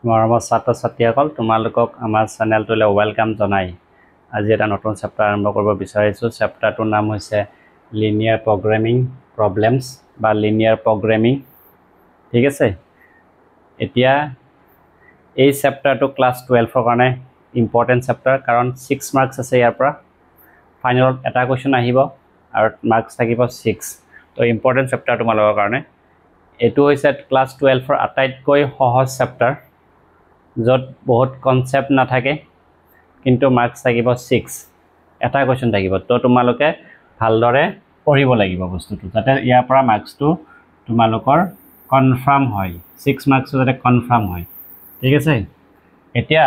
মৰমৰ ছাত্ৰ ছাত্ৰীসকল তোমালোকক আমাৰ চেনেলটোলৈ ওয়েলকাম জনাই আজি এটা নতুন চেপ্টাৰ আৰম্ভ কৰিব বিচাৰিছোঁ চেপ্টাৰটোৰ নাম হৈছে লিনিয়াৰ প্ৰগ্ৰামিং প্ৰবলেমছ বা লিনিয়াৰ প্ৰগ্ৰামিং ঠিক আছে এতিয়া এই চেপ্টাৰটো ক্লাছ 12 কাৰণে ইম্পৰ্টেন্ট চেপ্টাৰ কাৰণ 6 মাৰ্কস আছে ইয়াৰ পৰা ফাইনেলত এটা কোৱেশ্চন আহিব আৰু মাৰ্কস থাকিব 6 তো ইম্পৰ্টেন্ট চেপ্টাৰ তোমালোকৰ কাৰণে এটো হৈছে ক্লাছ 12 আটাইতকৈ সহজ চেপ্টাৰ যত বহুত কনসেপ্ট না থাকে কিন্তু মাৰ্কস থাকিব 6 এটা কোৱেশ্চন থাকিব তো তোমালোকে ভালদৰে পঢ়িব লাগিব বস্তুটো যাতে ইয়াৰ পৰা মাৰ্কসটো তোমালোকৰ কনফাৰ্ম হয় 6 মাৰ্কস যাতে কনফাৰ্ম হয় ঠিক আছে এতিয়া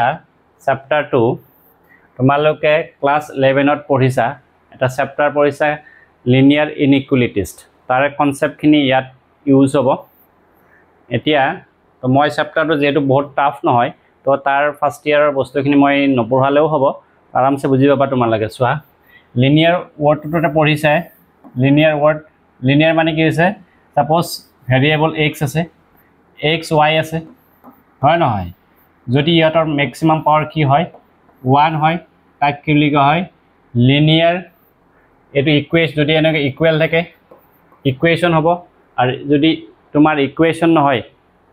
চেপ্টাৰ 2 তোমালোকে ক্লাস 11 ত পঢ়িছা এটা চেপ্টাৰ পঢ়িছা লিনিয়াৰ ইনইকুয়ালিটিজ তাৰে কনসেপ্টখিনি ইয়াত ইউজ হ'ব এতিয়া তো মই চেপ্টাৰটো যেটো বহুত টাফ নহয় তো তাৰ ফাৰ্স্ট ইয়াৰৰ বস্তুখিনি মই নপঢ়ালেও হ'ব আৰামসে বুজি পাবা তোমালোকে চোৱা লিনিয়াৰ ওয়াৰ্ডটোতে পঢ়িছা লিনিয়াৰ ওয়াৰ্ড লিনিয়াৰ মানে কি হৈছে সাপোজ ভেৰিয়েবল x আছে x y আছে হয় নহয় যদি ইয়াৰ ম্যাক্সিমাম পাৱাৰ কি হয় 1 হয় তাক কি বুলি কোৱা হয় লিনিয়াৰ এটো ইকুয়েশন যদি এনেকে ইকুৱেল থাকে ইকুয়েশন হ'ব আৰু যদি তোমাৰ ইকুয়েশন নহয়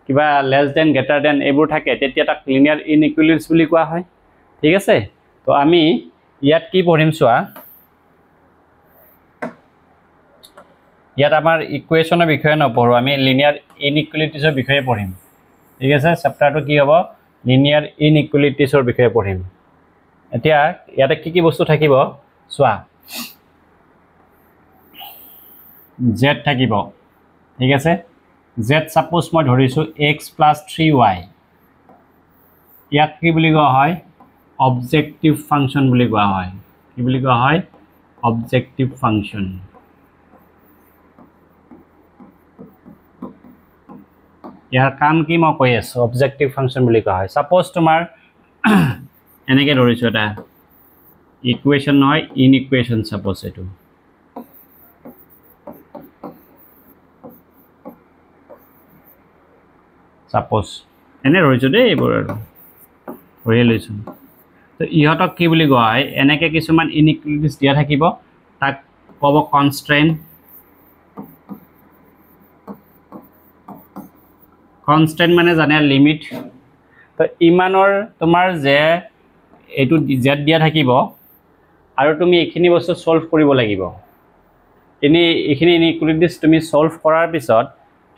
কিবা লেস দেন গ্ৰেটাৰ দেন এবোৰ থাকে তেতিয়া তাক লিনিয়াৰ ইনইকুয়ালিটিজ বুলি কোৱা হয় ঠিক আছে তো আমি ইয়াত কি পঢ়িম চোৱা ইয়াত আমাৰ ইকুয়েশনৰ বিষয়ে নপঢ়ো আমি লিনিয়াৰ ইনইকুয়ালিটিজৰ বিষয়ে পঢ়িম ঠিক আছে চেপ্টাৰটো কি হ'ব লিনিয়াৰ ইনইকুয়ালিটিজৰ বিষয়ে পঢ়িম এতিয়া ইয়াতে কি বস্তু থাকিব চোৱা z থাকিব ঠিক আছে z suppose মই ধৰিছো x + 3y ইয়াক কি বুলি কোৱা হয় অবজেক্টিভ ফাংশন বুলি কোৱা হয় কি বুলি কোৱা হয় অবজেক্টিভ ফাংশন ইয়াৰ কাম কি মই কৈ আছো অবজেক্টিভ ফাংশন বুলি কোৱা হয় suppose তোমাৰ এনেকে ধৰিছো এটা ইকুয়েশন নহয় ইনইকুয়েশন suppose এটো suppose এনে ৰৈছো দে এইবোৰ হৈ লৈছো তো ইহতক কি বুলি কোৱা হয় এনেকে কিছুমান ইনইকুয়ালিটিজ দিয়া থাকিব তাক কব কনস্ট্ৰেইন্ট কনস্ট্যান্ট মানে জানে লিমিট তো ইমানৰ তোমাৰ যে এটো z দিয়া থাকিব আৰু তুমি এখিনি বস্তু সলভ কৰিব লাগিব এখিনি ইনইকুয়ালিটিজ তুমি সলভ কৰাৰ পিছত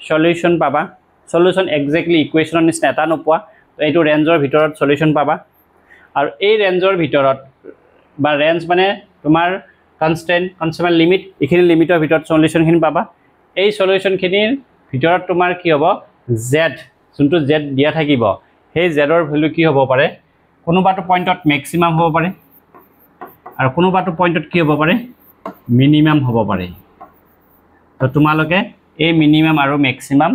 সলিউশন পাবা সলিউশন এক্স্যাক্টলি ইকুয়েশনৰ নিচিনা এটা নোপোৱা তো এইটো ৰেঞ্জৰ ভিতৰত সলিউশন পাবা আৰু এই ৰেঞ্জৰ ভিতৰত বা ৰেঞ্জ মানে তোমাৰ কনস্ট্যান্ট লিমিট এখিনি লিমিটৰ ভিতৰত সলিউশনখিনি পাবা এই সলিউশনখিনিৰ ভিতৰত তোমাৰ কি হ'ব z যোনটো z দিয়া থাকিব সেই z ৰ ভ্যালু কি হ'ব পাৰে কোনোবাটো পইণ্টত ম্যাক্সিমাম হ'ব পাৰে আৰু কোনোবাটো পইণ্টত কি হ'ব পাৰে মিনিমাম হ'ব পাৰে তো তোমালোকে এই মিনিমাম আৰু ম্যাক্সিমাম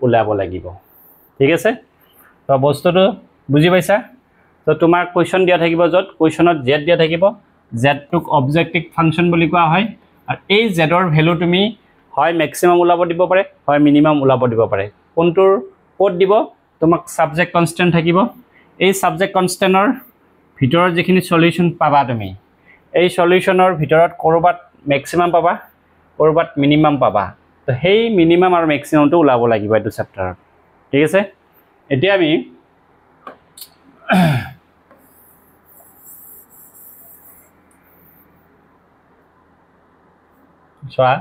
উলাব লাগিব ঠিক আছে তো বস্তুটো বুজি পাইছা তো তোমাৰ কোৱেশ্চন দিয়া থাকিব যত কোৱেশ্চনত z দিয়া থাকিব z টুক অবজেক্টিভ ফাংশন বুলি কোৱা হয় আৰু এই z ৰ ভ্যালু তুমি হয় ম্যাক্সিমাম উলাব দিব পাৰে হয় মিনিমাম উলাব দিব পাৰে কোনটোৰ কোড দিব তোমাক সাবজেক্ট কনস্ট্যান্ট থাকিব এই সাবজেক্ট কনস্ট্যান্টৰ ভিতৰত যিখিনি সলিউশন পাবা তুমি এই সলিউশনৰ ভিতৰত কৰবাত ম্যাক্সিমাম পাবা কৰবাত মিনিমাম পাবা তো হেই মিনিমাম আৰু ম্যাক্সিমামটো উলাব লাগিব এটো চেপ্টাৰত ঠিক আছে এতিয়া আমি চোৱা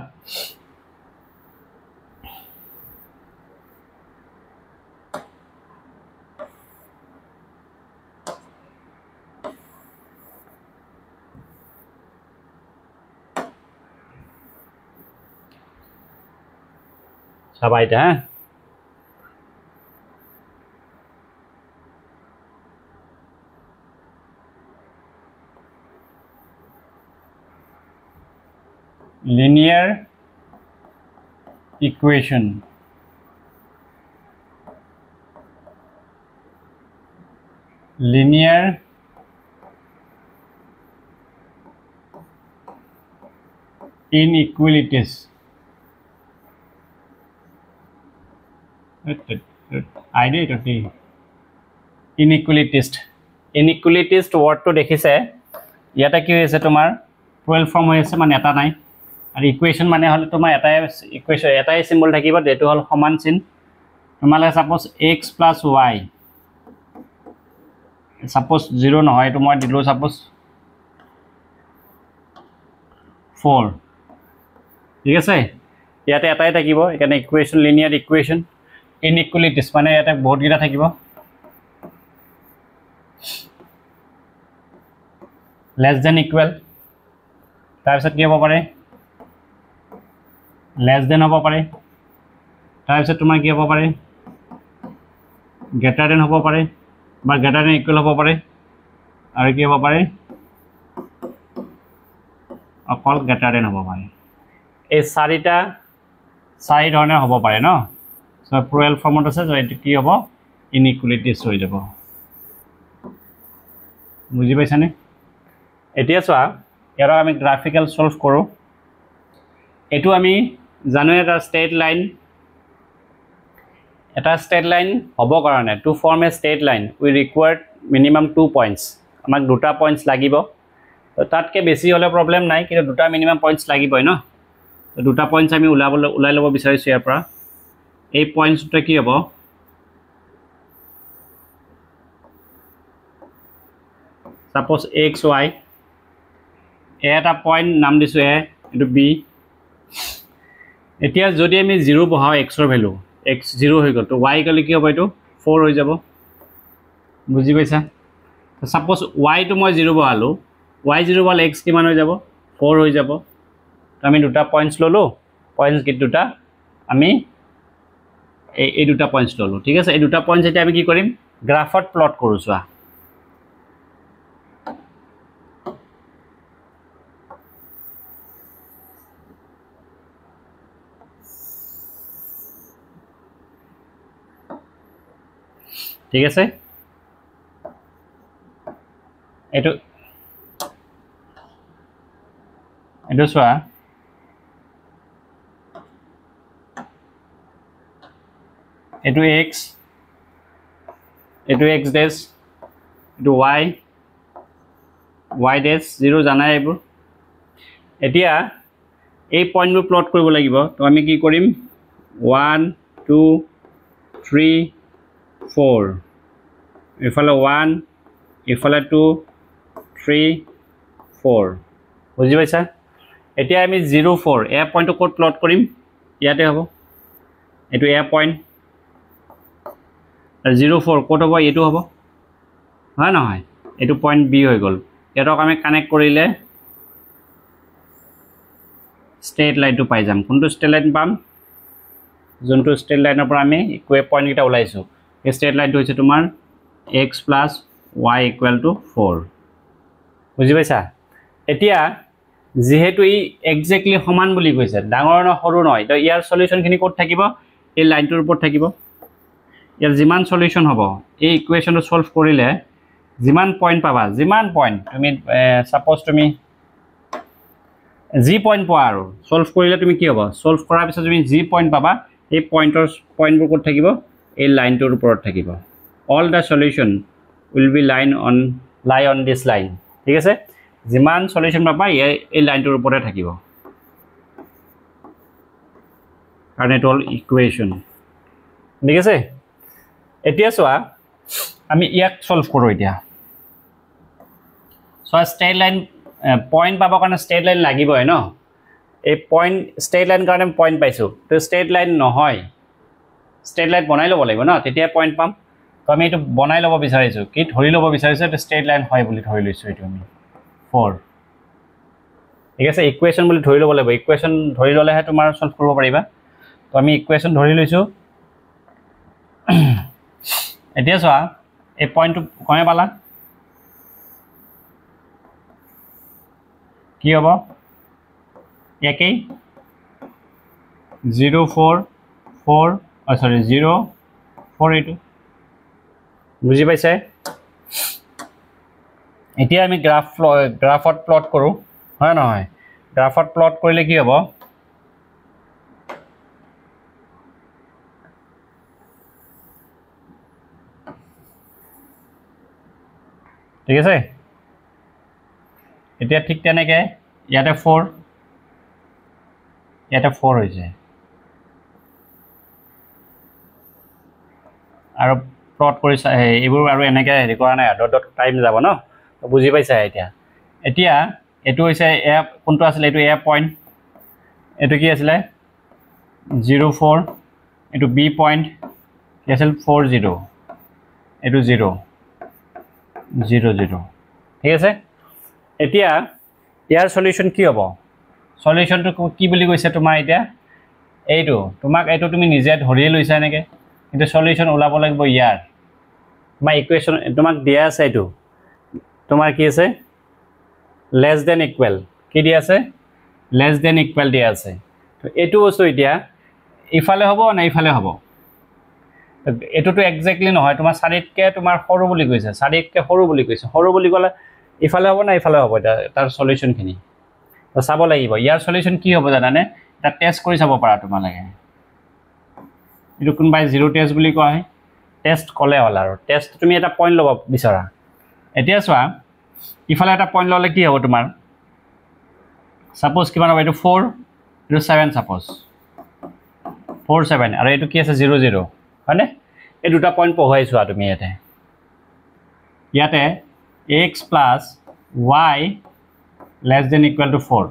সবাই এটা linear equation linear inequalities idea ইনইকুৱেলিটিষ্ট ৱৰ্ডটো দেখিছে ইয়াতে কি হৈছে তোমাৰ টুৱেলভ ফৰ্ম হৈ আছে মানে এটা নাই আৰু ইকুৱেশ্যন মানে হ'লে তোমাৰ এটাই চিম্বল থাকিব যেটো হ'ল সমান চিন তোমালোকে suppose x plus Y suppose 0 নহয় এইটো মই দিলোঁ ছাপ'জ 4 ঠিক আছে ইয়াতে এটাই থাকিব এখানে ইকুৱেশ্যন লিনিয়াৰ ইকুৱেশ্যন ইনইকুৱেলিটিছ মানে ইয়াতে বহুতকেইটা থাকিব লেছ দেন ইকুৱেল তাৰপিছত কি হ'ব পাৰে লেছ দেন হ'ব পাৰে তাৰপিছত তোমাৰ কি হ'ব পাৰে গ্ৰেটাৰ দেন হ'ব পাৰে বা গ্ৰেটাৰ দেন ইকুৱেল হ'ব পাৰে আৰু কি হ'ব পাৰে অকল গ্ৰেটাৰ দেন হ'ব পাৰে এই চাৰি ধৰণে হ'ব পাৰে ন সো প্লুৰেল ফৰ্মত আছে তো এইটো কি হ'ব ইনইকুৱেলিটিছ হৈ যাব বুজি পাইছানে এতিয়া চোৱা ইয়াৰ আমি গ্ৰাফিক্যাল সলভ কৰোঁ এটো আমি জানো এটা ষ্ট্ৰেট লাইন হ'ব কাৰণে টু ফৰ্ম এ ষ্ট্ৰেট লাইন উই ৰিকুৱাৰ্ড মিনিমাম 2 পইণ্টছ আমাক দুটা পইণ্টছ লাগিব তো তাতকৈ বেছি হ'লে প্ৰব্লেম নাই কিন্তু দুটা মিনিমাম পইণ্টছ লাগিবই ন তো দুটা পইণ্টছ আমি ওলাই ল'ব বিচাৰিছোঁ ইয়াৰ পৰা এই পইণ্টছটো কি হ'ব সাপোজ এক্স ৱাই এটা পইণ্ট নাম দিছোঁ এইটো বি এতিয়া যদি আমি 0 বহাও এক্সৰ ভ্যালু এক্স 0 হৈ গ'ল তো ৱাই গ'লে কি হ'ব এইটো 4 হৈ যাব বুজি পাইছা সাপোজ ৱাইটো মই 0 বহালোঁ ৱাই 0 বহালে এক্স কিমান হৈ যাব 4 হৈ যাব তো আমি দুটা পইণ্টছ ল'লোঁ পইণ্টছ কি দুটা আমি এই দুটা পইণ্টছ ল'লোঁ ঠিক আছে এই দুটা পইণ্টছ এতিয়া আমি কি কৰিম গ্ৰাফত প্লট কৰোঁ চোৱা ঠিক আছে এইটো চোৱা এইটো এক্স ডেছ এইটো ৱাই ডেছ 0 জানাই এইবোৰ এতিয়া এই পইণ্টবোৰ প্লট কৰিব লাগিব তো আমি কি কৰিম 1 2 3 4 ইফালে 1 ইফালে 2 3 4 বুজি পাইছা এতিয়া আমি 0 4 এ পইণ্টটো ক'ত প্লট কৰিম ইয়াতে হ'ব এইটো এ পইণ্ট আৰু 0 4 ক'ত হ'ব এইটো হ'ব হয় নহয় এইটো পইণ্ট বি হৈ গ'ল ইয়াতক আমি কানেক্ট কৰিলে ষ্ট্ৰেট লাইনটো পাই যাম কোনটো ষ্ট্ৰেট লাইন পাম যোনটো ষ্ট্ৰেট লাইনৰ পৰা আমি ইকুৱেল পইণ্ট কেইটা ওলাইছোঁ এই ষ্ট্ৰেট লাইনটো হৈছে তোমাৰ x plus y equal to 4 বুজি পাইছা এতিয়া যেহেতু ই এক্সেক্টলি সমান বুলি কৈছে ডাঙৰ ন সৰু নহয় তো ইয়াৰ সলিউশনখিনি ক'ত থাকিব এই লাইনটোৰ ওপৰত থাকিব ইয়াৰ যিমান সলিউশন হ'ব এই ইকুৱেশ্যনটো সলভ কৰিলে যিমান পইণ্ট পাবা যিমান পইণ্ট তুমি সাপোজ তুমি জি পইণ্ট পোৱা আৰু সলভ কৰিলে তুমি কি হ'ব সলভ কৰাৰ পিছত তুমি জি পইণ্ট পাবা এই পইণ্টবোৰ ক'ত থাকিব এই লাইনটোৰ ওপৰত থাকিব all the solution will be lie on this line ঠিক আছে যিমান সলিউশন পাবা এই লাইনটোৰ ওপৰতে থাকিব কাৰণ এটা হ'ল ইকুৱেশ্যন ঠিক আছে এতিয়া চোৱা আমি ইয়াক সলভ কৰোঁ এতিয়া চোৱা ষ্ট্ৰেট লাইন পইণ্ট পাবৰ কাৰণে ষ্ট্ৰেট লাইন লাগিবই ন এই পইণ্ট ষ্ট্ৰেট লাইন কাৰণে পইণ্ট পাইছোঁ তো ষ্ট্ৰেট লাইন নহয় ষ্ট্ৰেট লাইন বনাই ল'ব লাগিব ন তেতিয়া পইণ্ট পাম তো আমি এইটো বনাই ল'ব বিচাৰিছোঁ কি ধৰি ল'ব বিচাৰিছোঁ এইটো ষ্ট্ৰেট লাইন হয় বুলি ধৰি লৈছোঁ এইটো আমি 4 ঠিক আছে ইকুৱেশ্যন বুলি ধৰি ল'ব লাগিব ইকুৱেশ্যন ধৰি ল'লেহে তোমাৰ সলভ কৰিব পাৰিবা তো আমি ইকুৱেশ্যন ধৰি লৈছোঁ এতিয়া চোৱা এই পইণ্টটো কমে পালা কি হ'ব একেই 0 4 4 সৰি 0 4 এইটো বুজি পাইছে এতিয়া আমি গ্ৰাফত প্লট কৰোঁ হয় নহয় গ্ৰাফত প্লট কৰিলে কি হ'ব ঠিক আছে এতিয়া ঠিক তেনেকৈ ইয়াতে 4 ইয়াতে 4 হৈছে আৰু প্লট কৰিছা এইবোৰ আৰু এনেকৈ হেৰি কৰা নাই ডট টাইম যাব ন বুজি পাইছা এতিয়া এতিয়া এইটো হৈছে এ কোনটো আছিলে এইটো এ পইণ্ট এইটো কি আছিলে 04 এইটো বি পইণ্ট কি আছিল 40 এইটো 0 0 0 ঠিক আছে এতিয়া ইয়াৰ সলিউশন কি হ'ব সলিউশনটো কি বুলি কৈছে তোমাৰ এতিয়া এইটো তোমাক এইটো তুমি নিজে ধৰিয়ে লৈছা এনেকে কিন্তু সলিউশন ওলাব লাগিব ইয়াৰ তোমাৰ ইকুৱেশ্যন তোমাক দিয়া আছে এইটো তোমাৰ কি আছে লেছ দেন ইকুৱেল কি দিয়া আছে লেছ দেন ইকুৱেল দিয়া আছে তো এইটো বস্তু এতিয়া ইফালে হ'ব না ইফালে হ'ব এইটোতো একজেক্টলি নহয় তোমাৰ 4তকৈ তোমাৰ সৰু বুলি কৈছে 4তকৈ সৰু বুলি কৈছে সৰু বুলি ক'লে ইফালে হ'ব না ইফালে হ'ব এটা তাৰ সলিউশনখিনি তো চাব লাগিব ইয়াৰ সলিউশন কি হ'ব জানানে এটা টেষ্ট কৰি চাব পাৰা তোমালোকে এইটো কোনবাই জিৰ' টেষ্ট বুলি কয় টেষ্ট ক'লে হ'ল আৰু টেষ্ট তুমি এটা পইণ্ট ল'ব বিচৰা এতিয়া চোৱা ইফালে এটা পইণ্ট ল'লে কি হ'ব তোমাৰ সাপোজ কিমান হ'ব এইটো 4 এইটো 7 সাপোজ 4 7 আৰু এইটো কি আছে 0 0 হয়নে এই দুটা পইণ্ট পঢ়ুৱাই চোৱা তুমি ইয়াতে x plus y less then equal to 4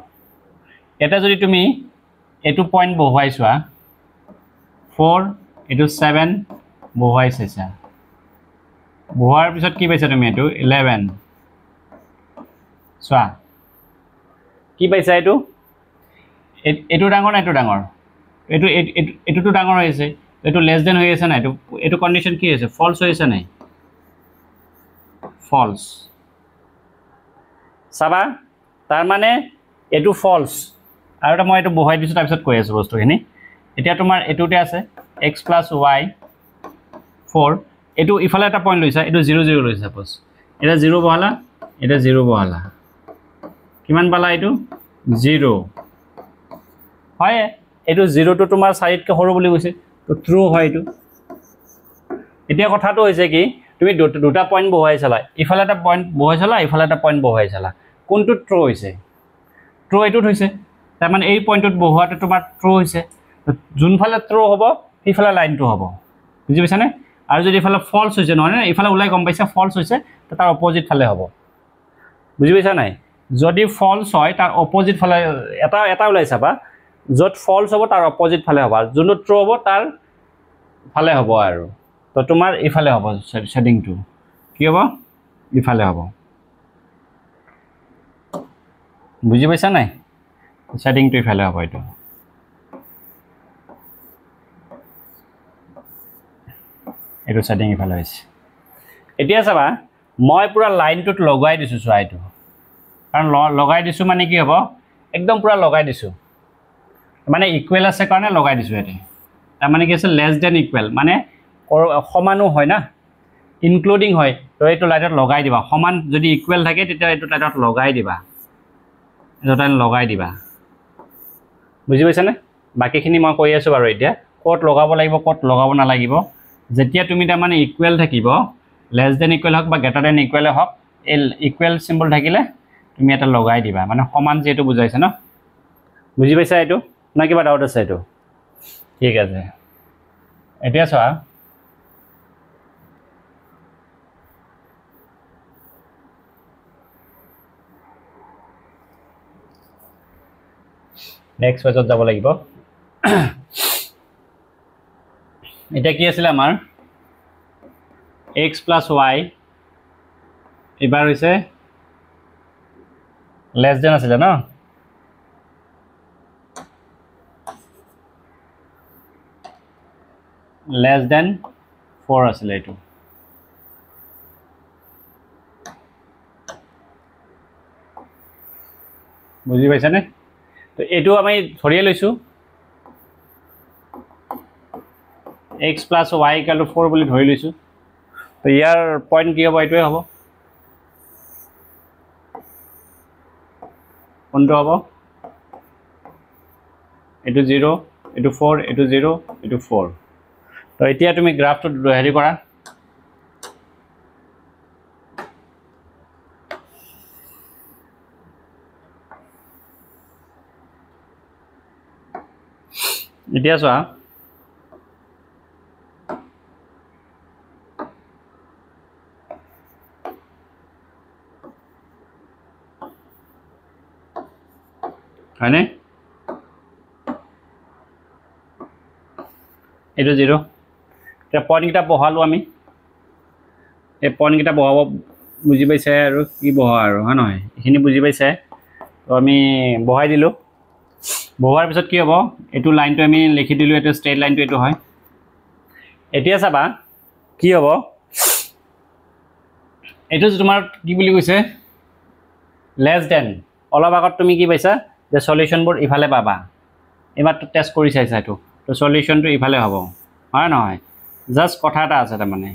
ইয়াতে যদি তুমি এইটো পইণ্ট বহুৱাই চোৱা 4 এইটো 7 বহুৱাই চাইছা বহুৱাৰ পিছত কি পাইছা তুমি এইটো 11 চোৱা কি পাইছা এইটো এইটো ডাঙৰ না এইটো ডাঙৰ এইটোতো ডাঙৰ হৈছে এইটো লেছ দেন হৈ আছে না এইটো কণ্ডিশ্যন কি হৈছে ফল্ছ হৈ আছে নাই ফল্ছ চাবা তাৰ মানে এইটো ফল্ছ আৰু এটা মই এইটো বহুৱাই দিছোঁ তাৰপিছত কৈ আছোঁ বস্তুখিনি এতিয়া তোমাৰ এইটোতে আছে x প্লাছ y 4 এইটো ইফালে এটা পইণ্ট লৈছা এইটো 0 0 লৈছা সাপোজ এটা 0 বহালা এটা 0 বহালা কিমান পালা এইটো 0 হয় এইটো 0টো তোমাৰ 4তকৈ সৰু বুলি কৈছে তো ট্ৰু হয় এইটো এতিয়া কথাটো হৈছে কি তুমি দুটা পইণ্ট বহুৱাই চালা ইফালে এটা পইণ্ট বহুৱাই চালা ইফালে এটা পইণ্ট বহুৱাই চালা কোনটো ট্ৰু হৈছে ট্ৰু এইটোত হৈছে তাৰমানে এই পইণ্টত বহুৱাতে তোমাৰ ট্ৰু হৈছে যোনফালে ট্ৰু হ'ব সেইফালে লাইনটো হ'ব বুজি পাইছানে আৰু যদি ইফালে ফল্ছ হৈছে নহয় নে ইফালে ওলাই গম পাইছা ফল্ছ হৈছে তো তাৰ অপজিট ফালে হ'ব বুজি পাইছা নাই যদি ফল্ছ হয় তাৰ অপজিট ফালে এটা ওলাই চাবা য'ত ফল্ছ হ'ব তাৰ অপজিট ফালে হ'ব যোনটো ট্ৰু হ'ব তাৰ ফালে হ'ব আৰু তো তোমাৰ ইফালে হ'ব শেডিংটো কি হ'ব ইফালে হ'ব বুজি পাইছা নাই শেডিংটো ইফালে হ'ব এইটো এইটো শেডিং ইফালে হৈছে এতিয়া চাবা মই পুৰা লাইনটোত লগাই দিছোঁ চোৱা এইটো কাৰণ লগাই দিছোঁ মানে কি হ'ব একদম পুৰা লগাই দিছোঁ মানে ইকুৱেল আছে কাৰণে লগাই দিছোঁ ইয়াতে তাৰমানে কি আছে লেছ দেন ইকুৱেল মানে সমানো হয় না ইনক্লুডিং হয় তো এইটো লাইটত লগাই দিবা সমান যদি ইকুৱেল থাকে তেতিয়া এইটো লাইটত লগাই দিবা এইটো লাইট লগাই দিবা বুজি পাইছানে বাকীখিনি মই কৈ আছোঁ বাৰু এতিয়া ক'ত লগাব লাগিব ক'ত লগাব নালাগিব যেতিয়া তুমি তাৰমানে ইকুৱেল থাকিব লেছ দেন ইকুৱেল হওক বা গ্ৰেটাৰ দেন ইকুৱেলে হওক এই ইকুৱেল চিম্বল থাকিলে তুমি এটা লগাই দিবা মানে সমান যিহেতু বুজাইছে ন বুজি পাইছা এইটো না কিবা ডাউট আছে এইটো ঠিক আছে এতিয়া চোৱা নেক্সট পেজত যাব লাগিব এটা কি আছিলে আমাৰ x প্লাছ y এবাৰ হৈছে লেছ দেন আছিলে ন লেছ দেন 4 আছিলে এইটো বুজি পাইছানে তো এইটো আমি ধৰিয়ে লৈছোঁ x plus y equal to 4 বুলি ধৰি লৈছোঁ তো ইয়াৰ পইণ্ট কি হ'ব এইটোৱে হ'ব কোনটো হ'ব এইটো 0 এইটো 4 এইটো 0 এইটো 4 তো এতিয়া তুমি গ্ৰাফটো হেৰি কৰা এতিয়া চোৱা হয়নে এইটো 0 এতিয়া পইণ্ট কিটা বহালো আমি এই পইণ্ট কিটা বহাব বুজি পাইছে আৰু কি বহা আৰু হয় নহয় এইখিনি বুজি পাইছে তো আমি বহাই দিলো বহোৱাৰ পিছত কি হ'ব এইটো লাইনটো আমি লিখি দিলো এইটো ষ্ট্ৰেইট লাইনটো এইটো হয় এতিয়া চাবা কি হ'ব এইটো তোমাৰ কি বুলি কৈছে লেছ দেন অলপ আগত তুমি কি পাইছা যে সলিউশনবোৰ ইফালে পাবা এবাৰ টেষ্ট কৰি চাইছা এইটো তো সলিউশনটো ইফালে হ'ব হয় নহয় জাস্ট কথা এটা আছে তাৰমানে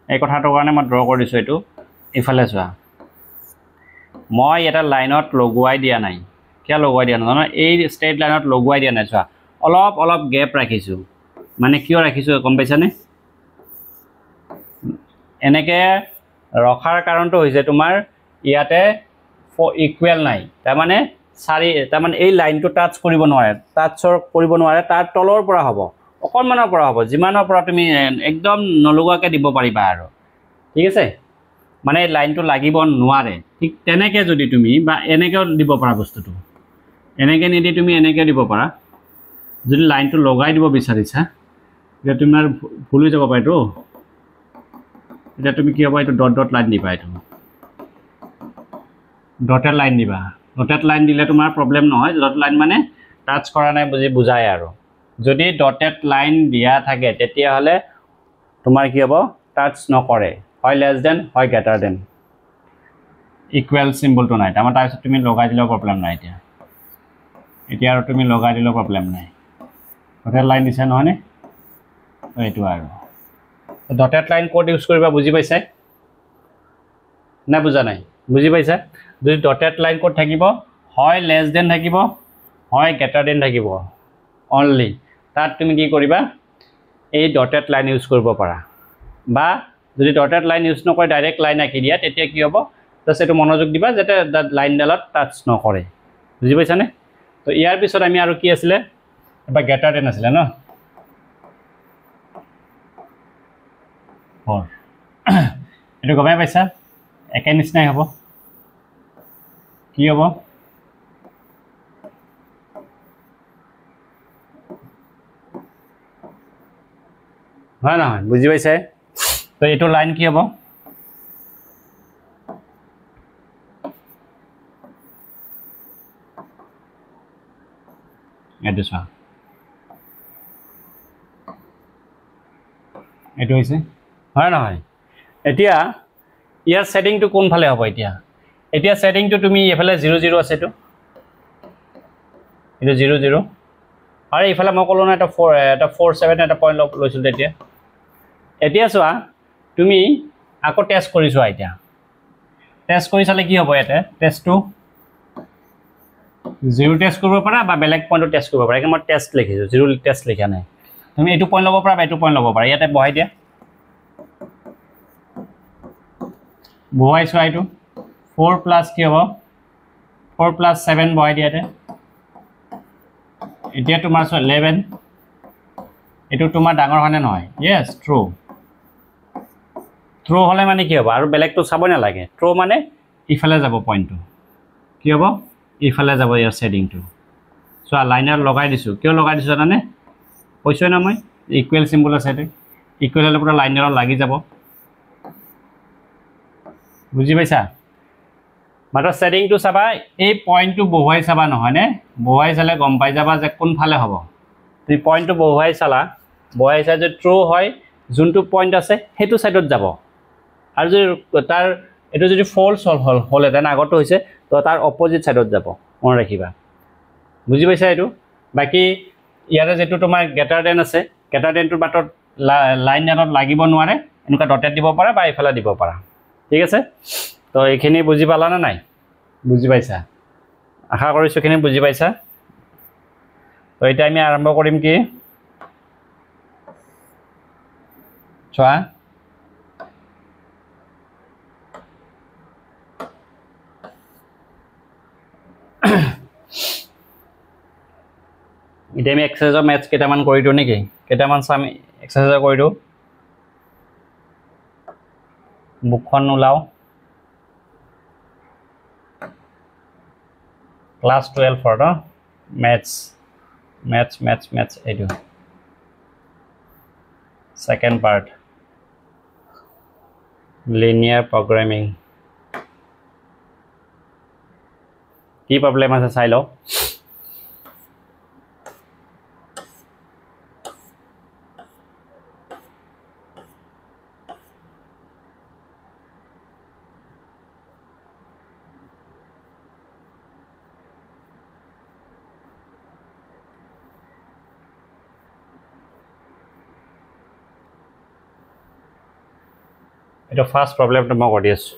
এই কথাটোৰ কাৰণে মই ড্ৰ কৰি দিছোঁ এইটো ইফালে চোৱা মই এটা লাইনত লগোৱাই দিয়া নাই কিয় লগোৱাই দিয়া নাই এই ষ্ট্ৰেইট লাইনত লগোৱাই দিয়া নাই চোৱা অলপ অলপ গেপ ৰাখিছোঁ মানে কিয় ৰাখিছোঁ গম পাইছানে এনেকৈ ৰখাৰ কাৰণটো হৈছে তোমাৰ ইয়াতে ইকুৱেল নাই তাৰমানে তাৰমানে এই লাইনটো টাচ কৰিব নোৱাৰে তাৰ তলৰ পৰা হ'ব অকণমানৰ পৰা হ'ব যিমানৰ পৰা তুমি একদম নলগোৱাকৈ দিব পাৰিবা আৰু ঠিক আছে মানে লাইনটো লাগিব নোৱাৰে ঠিক তেনেকৈ যদি তুমি বা এনেকৈও দিব পাৰা বস্তুটো এনেকৈ নিদি তুমি এনেকৈ দিব পাৰা যদি লাইনটো লগাই দিব বিচাৰিছা এতিয়া তোমাৰ ভুল হৈ যাব পাৰেতো এতিয়া তুমি কি হ'ব এইটো ডট ডট লাইন দিবা এইটো ডটেড লাইন দিবা ডটেড লাইন দিলে তোমাৰ প্ৰব্লেম নহয় ডট লাইন মানে টাচ কৰা নাই বুজায় আৰু যদি ডটেড লাইন দিয়া থাকে তেতিয়াহ'লে তোমাৰ কি হ'ব টাচ নকৰে হয় লেছ দেন হয় গ্ৰেটাৰ দেন ইকুৱেল চিম্বলটো নাই তাৰপিছত তুমি লগাই দিলেও প্ৰব্লেম নাই এতিয়া আৰু তুমি লগাই দিলেও প্ৰব্লেম নাই ডটেড লাইন দিছে নহয়নে এইটো আৰু ডটেড লাইন ক'ত ইউজ কৰিবা বুজি পাইছে নে বুজা নাই বুজি পাইছা যদি ডটেড লাইন ক'ত থাকিব হয় লেছ দেন থাকিব হয় গ্ৰেটাৰ দেন থাকিব অনলি তাত তুমি কি কৰিবা এই ডটেড লাইন ইউজ কৰিব পাৰা বা যদি ডটেড লাইন ইউজ নকৰে ডাইৰেক্ট লাইন আঁকি দিয়া তেতিয়া কি হ'ব জাষ্ট এইটো মনোযোগ দিবা যাতে লাইনডালত টাচ নকৰে বুজি পাইছানে তো ইয়াৰ পিছত আমি আৰু কি আছিলে এবাৰ গ্ৰেটাৰ দেন আছিলে ন এইটো গমাই পাইছা একে নিচিনাই হ'ব কি হ'ব হয় নহয় বুজি পাইছে তো এইটো লাইন কি হ'ব এইটো চোৱা এইটো হৈছে হয় নহয় এতিয়া ইয়াৰ ছেটিংটো কোনফালে হ'ব এতিয়া ছেটিংটো তুমি এইফালে 0 0 আছে এইটো 0 0 আৰু এইফালে মই ক'লোঁ না এটা 4 7 এটা পইণ্ট লৈছিলোঁ এতিয়া চোৱা তুমি আকৌ টেষ্ট কৰি চোৱা এতিয়া টেষ্ট কৰি চালে কি হ'ব ইয়াতে টেষ্টটো 0 টেষ্ট কৰিব পাৰা বা বেলেগ পইণ্টত টেষ্ট কৰিব পাৰা এতিয়া মই টেষ্ট লিখিছোঁ 0 টেষ্ট লিখা নাই তুমি এইটো পইণ্ট ল'ব পাৰা বা এইটো পইণ্ট ল'ব পাৰা ইয়াতে বহাই দিয়া বহাই চোৱা এইটো 4 প্লাছ কি হ'ব 4 প্লাছ 7 বহাই দিয়া এতিয়া তোমাৰ 11 এইটো তোমাৰ ডাঙৰ হয়নে নহয় য়েছ থ্ৰ' হ'লে মানে কি হ'ব আৰু বেলেগটো চাব নালাগে থ্ৰ' মানে ইফালে যাব পইণ্টটো কি হ'ব ইফালে যাব ইয়াৰ ছেডিংটো চোৱা লাইনাৰ লগাই দিছোঁ কিয় লগাই দিছোঁ জানানে কৈছোঁৱে না মই ইকুৱেল চিম্বল আছে এইটো ইকুৱেল হ'লে পুৰা লাইনাৰত লাগি যাব বুজি পাইছা মাত্ৰ ছেডিংটো চাবা এই পইণ্টটো বহুৱাই চাবা নহয়নে বহুৱাই চালে গম পাই যাবা যে কোনফালে হ'ব তুমি পইণ্টটো বহুৱাই চালা বহুৱাই চাই যদি ট্ৰু হয় যোনটো পইণ্ট আছে সেইটো ছাইডত যাব আৰু যদি তাৰ এইটো যদি ফল্ছ হ'লহেঁতেন আগতো হৈছে তো তাৰ অপজিট ছাইডত যাব মনত ৰাখিবা বুজি পাইছা এইটো বাকী ইয়াতে যিটো তোমাৰ গ্ৰেটাৰ দেন আছে গ্ৰেটাৰ দেনটোৰ বাটত লাইন ডালত লাগিব নোৱাৰে এনেকুৱা ডটেড দিব পাৰা বা এইফালে দিব পাৰা ঠিক আছে তো এইখিনি বুজি পালানে নাই বুজি পাইছা আশা কৰিছোঁ এইখিনি বুজি পাইছা তো এতিয়া আমি আৰম্ভ কৰিম কি চোৱা এতিয়া আমি এক্সাৰসাইজৰ মেথছ কেইটামান কৰি দিওঁ নেকি কেইটামান চাম এক্সাৰসাইজৰ কৰি দিওঁ বুকখন ওলাও ক্লাছ 12 ফৰ ন মেথছ এইটো সেকেন্ড পাৰ্ট লিনিয়াৰ প্ৰগ্ৰামিং কি প্ৰবলেম আছে চাই লও এটা ফাৰ্স্ট প্ৰবলেমটা মই কৰি আছো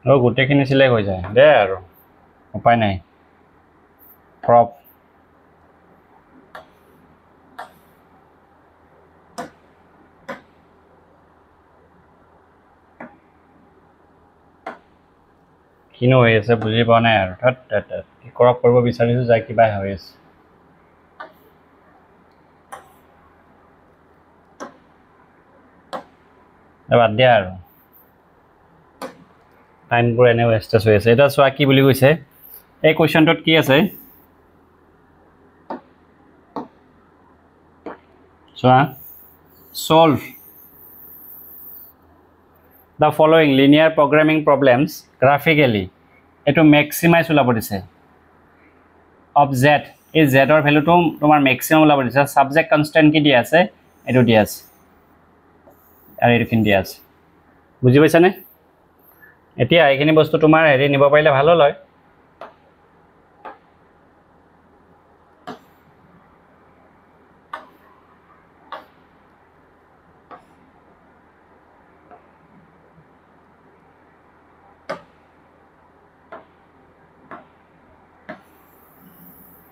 ও গোটেইখিনি সিলেক্ট হৈ যায় দে আৰু উপায় নাই প্ৰপ কিনো হৈ আছে বুজি পোৱা নাই আৰু কি কৰক কৰিব বিচাৰিছো যায় কিবা হৈ আছে বাদ দিয়া আৰু টাইমবোৰ এনে ৱেষ্টেজ হৈ আছে এটা চোৱা কি বুলি কৈছে এই কোৱেশ্চনটোত কি আছে চোৱা solve the following linear programming problems graphically এটো maximize ওলাব দিছে of z এই z ৰ ভ্যালুটো তোমাৰ maximum ওলাব দিছে সাবজেক্ট কনস্ট্যান্ট কি দিয়া আছে এটো দিয়া আছে আৰু এটো কিন দিয়া আছে বুজি পাইছানে এতিয়া এইখিনি বস্তু তোমাৰ হেৰি নিব পাৰিলে ভাল হয়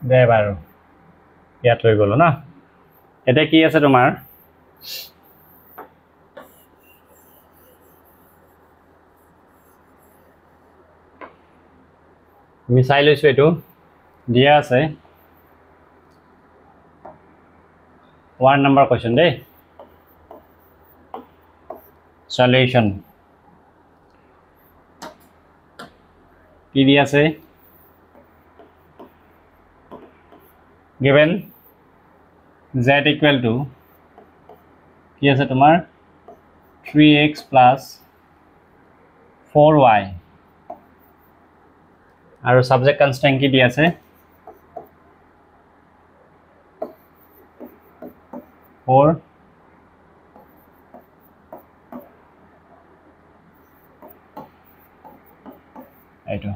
দে বাৰু ইয়াত লৈ গলো না এটা কি আছে তোমাৰ আমি চাই লৈছো এটো দিয়া আছে 1 number question দেই solution কি দিয়া আছে given z equal to কি আছে তোমাৰ 3x plus 4y আৰু সাবজেক্ট কনস্ট্যান্ট কি দিয়া আছে 4 এইটো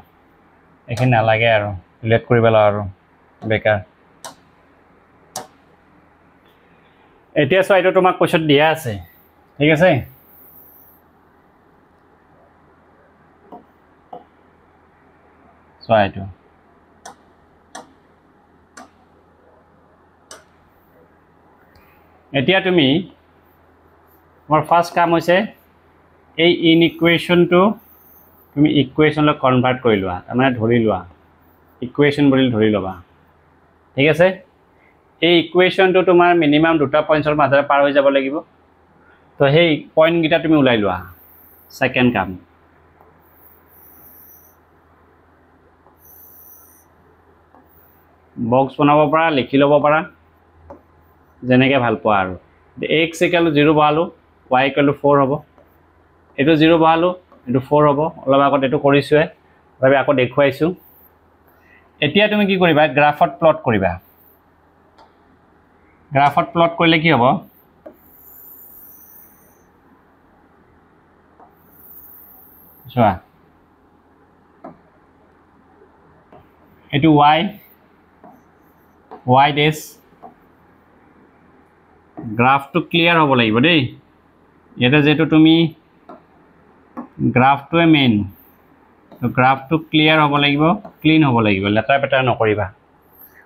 এখানে নালাগে আৰু ৰিলেট কৰিব লাগে আৰু বেকাৰ এতিয়া সো এইটো তোমাক কোৱেশ্চন দিয়া আছে ঠিক আছে সো এইটো এতিয়া তুমি মোৰ ফাৰ্স্ট কাম হৈছে এই ইনইকুৱেশনটো তুমি ইকুৱেশনলৈ কনভাৰ্ট কৰি লোৱা মানে ধৰি লোৱা ইকুৱেশন বুলি ধৰি লবা ঠিক আছে এই ইকুৱেশনটো তোমাৰ মিনিমাম দুটা পইণ্টৰ মাজেৰে পাৰ হৈ যাব লাগিব তো সেই পইণ্ট গিটা তুমি উলাই লোৱা সেকেন্ড কাম বক্স বনাব পাৰা লিখি লব পাৰা যেনেকে ভাল পোৱা আৰু x = 0 বহালো y = 4 হ'ব এটো 0 বহালো এটো 4 হ'ব অলপ আগত এটো কৰিছোৱে ভাবি আকৌ দেখুৱাইছো এতিয়া তুমি কি কৰিবা গ্ৰাফত প্লট কৰিবা গ্ৰাফত প্লট কৰিলে কি হ'ব চোৱা এটো y ডেশ গ্ৰাফটো ক্লিয়াৰ হ'ব লাগিব দেই এটা যেটো তুমি গ্ৰাফটোৱে মেইন তো গ্ৰাফটো ক্লিয়াৰ হ'ব লাগিব ক্লিন হ'ব লাগিব লেটাৰ পেটাৰ নকৰিবা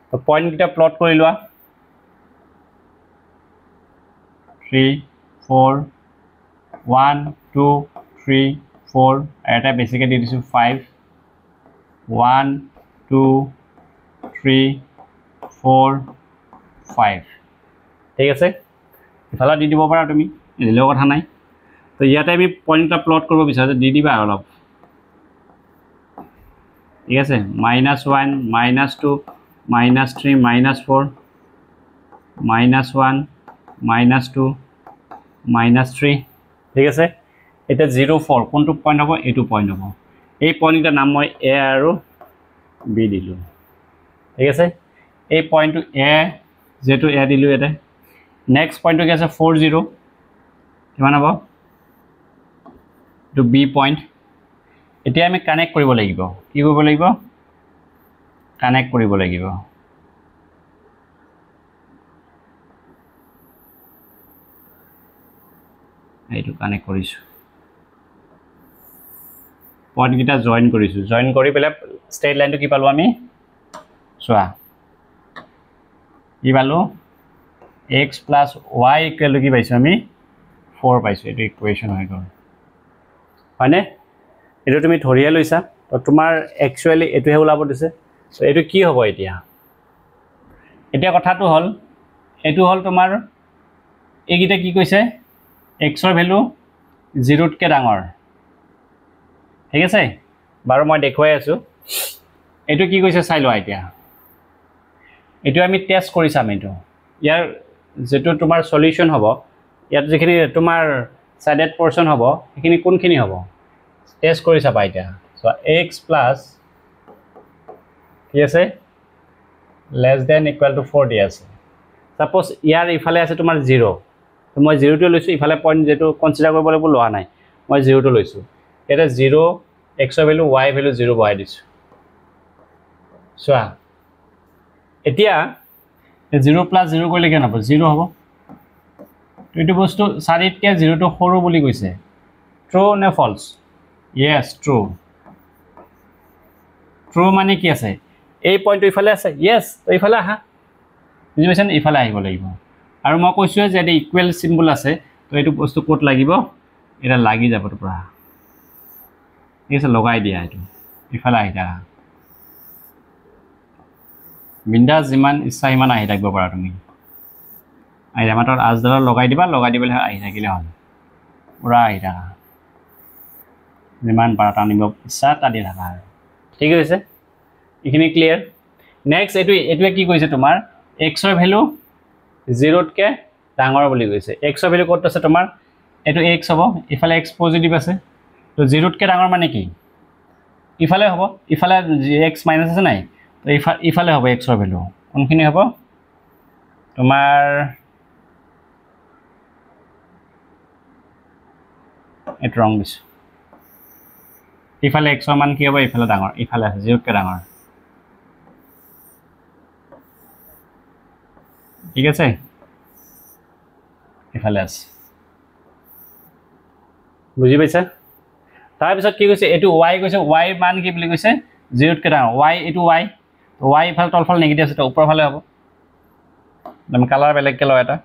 তো পইণ্ট কিটা প্লট কৰি লোৱা 3 4 1 2 3 4 এটা বেছিকে দি দিছো 5 1 2 3 4 5 ঠিক আছে ইফালে দি দিব পাৰা তুমি দিলেও কথা নাই তো ইয়াতে আমি পইণ্ট এটা প্লট কৰিব বিচাৰো দি দিবা অলপ ঠিক আছে -1 -2 -3 -4 -1 -2 -3 ঠিক আছে এটা 0 4 কোনটো পইণ্ট হ'ব এটো পইণ্ট হ'ব এই পইণ্টৰ নাম মই a আৰু b দিলো ঠিক আছে এই পইণ্টটো a যেটো a দিলো এটা নেক্সট পইণ্টটো কি আছে 4 0 কিমান হ'ব টু b পইণ্ট এতিয়া আমি কানেক্ট কৰিব লাগিব কি কৰিব লাগিব কানেক্ট কৰিব লাগিব এইটো কানেক্ট কৰিছো পইণ্ট কিটা জয়েন কৰিছো জয়েন কৰি পেলাই ষ্ট্ৰেট লাইনটো কি পালো আমি চোৱা কি পালো x + y = কি পাইছো আমি 4 পাইছো এটো ইকুৱেশ্যন হৈ গ'ল হয়নে এটো তুমি ধৰিয়া লৈছা তো তোমাৰ একচুয়ালি এটোহে ওলাব দিছে সো এটো কি হ'ব এতিয়া কথাটো হল এটো হল তোমাৰ এইগিটা কি কৈছে x ৰ ভ্যালু 0 তকে ডাঙৰ ঠিক আছে বাৰু মই দেখুৱাই আছো এটো কি কৈছে চাই লোৱা এতিয়া এটো আমি টেস্ট কৰি চাম এটো ইয়াৰ যেটো তোমাৰ সলিউশন হ'ব ইয়াত যিখিনি তোমাৰ সাইডেড পোৰশন হ'ব সেইখিনি কোনখিনি হ'ব টেস্ট কৰি চাবা এতিয়া সো x + কি আছে less than equal to 4 দি আছে সাপোজ ইয়াৰ ইফালে আছে তোমাৰ 0 তো মই 0 টো লৈছো ইফালে পইণ্ট যেটো কনসিডাৰ কৰিব লাগিব লোৱা নাই মই 0 টো লৈছো এটা 0 x ৰ ভ্যালু y ভ্যালু 0 বহাই দিছো চোৱা এতিয়া 0 + 0 কৰিলে কেন হ'ব 0 হ'ব এইটো বস্তু 4 তকে 0 টো সৰু বুলি কৈছে ট্ৰু নে ফলস yes ট্ৰু ট্ৰু মানে কি আছে এই পইণ্টটো ইফালে আছে yes তো ইফালে আহা বুজি পাইছেন ইফালে আহিব লাগিব আৰু মই কৈছো যে এটা ইকুৱেল সিম্বল আছে তো এইটো বস্তু কোট লাগিব এটা লাগি যাব তো পুৰা ঠিক আছে লগাই দিয়া এইটো ইফালে আহি থাকা বিন্দাস যিমান ইচ্ছা ইমান আহি থাকিব পাৰা তুমি আইয়া মাত্ৰ আজদাৰ লগাই দিবা লগাই দিবলে আহি থাকিলে হ'ল পুৰা আহি থাকা যিমান পাৰা টানিব ইচ্ছা টানি থাকা ঠিক আছে এইখিনি ক্লিয়াৰ নেক্সট এটোৱে কি কৈছে তোমাৰ x ৰ ভ্যালু 0 তকে ডাঙৰ বুলি কৈছে x ৰ ভ্যালু কত আছে তোমাৰ এটো x হ'ব ইফালে x পজিটিভ আছে তো 0 তকে ডাঙৰ মানে কি ইফালে হ'ব ইফালে x মাইনাস আছে নাই তো ইফালে হ'ব x ৰ ভ্যালু কোনখিনি হ'ব তোমাৰ এট ৰং দিছ ইফালে x ৰ মান কি হ'ব ইফালে ডাঙৰ ইফালে আছে 0 তকে ডাঙৰ ঠিক আছে ইফালে আছে বুজি পাইছা তাৰ পিছত কি কৈছে এটো y কৈছে y মান কি বুলি কৈছে 0 তকে ডাঙৰ y এটো y তো y ইফালে তলফাল নেগেটিভ আছে তো ওপৰ ফালে হ'ব আমি কালাৰ বেলেগ কে লয় এটা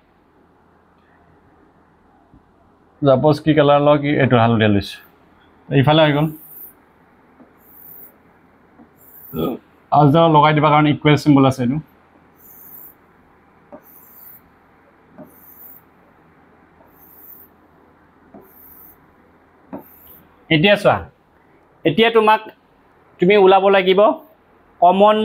সাপোজ কি কালাৰ ল কি এটো হালধীয়া লৈছো ইফালে হৈ গ'ল আজদাৰ লগাই দিবা কাৰণ ইকুৱেল সিম্বল আছে এটো এতিয়া চোৱা এতিয়া তুমি ওলাব লাগিব কমন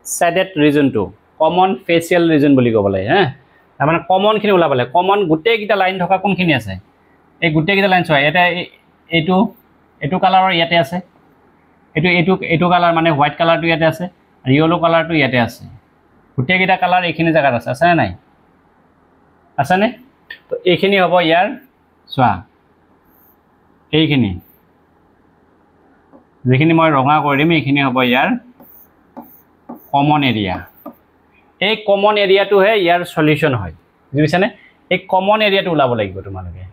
সাইডেড ৰিজনটো কমন ফেচিয়াল ৰিজন বুলি ক'ব লাগে হ্যাঁ মানে কমন খিনি ওলাব লাগে কমন গুটেই কিটা লাইন থকা কোনখিনি আছে এই গুটেই কিটা লাইন চোৱা এটা এটো কালাৰৰ ইয়াতে আছে এটো কালাৰ মানে হোৱাইট কালাৰটো ইয়াতে আছে আৰু ইয়েলো কালাৰটো ইয়াতে আছে গুটেই কিটা কালাৰ এইখিনি জায়গাত আছে নে নাই আছে নে তো এইখিনি হ'ব ইয়াৰ চোৱা এইখিনি যিখিনি মই ৰঙা কৰি দিম এইখিনি হ'ব ইয়াৰ কমন এৰিয়া এই কমন এৰিয়াটোহে ইয়াৰ সলিউশন হয় বুজিছানে এই কমন এৰিয়াটো ওলাব লাগিব তোমালোকে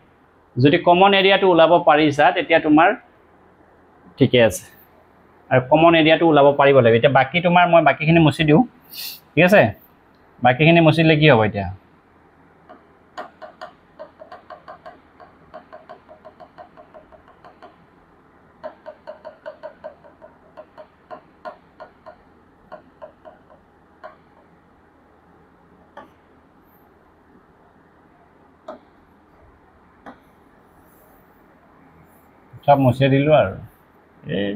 যদি কমন এৰিয়াটো ওলাব পাৰিছা তেতিয়া তোমাৰ ঠিকে আছে আৰু কমন এৰিয়াটো ওলাব পাৰিব লাগিব এতিয়া বাকি তোমাৰ মই বাকিখিনি মুছি দিও ঠিক আছে বাকিখিনি মুছিলে কি হ'ব এতিয়া সব মুছে দিলো আৰু এই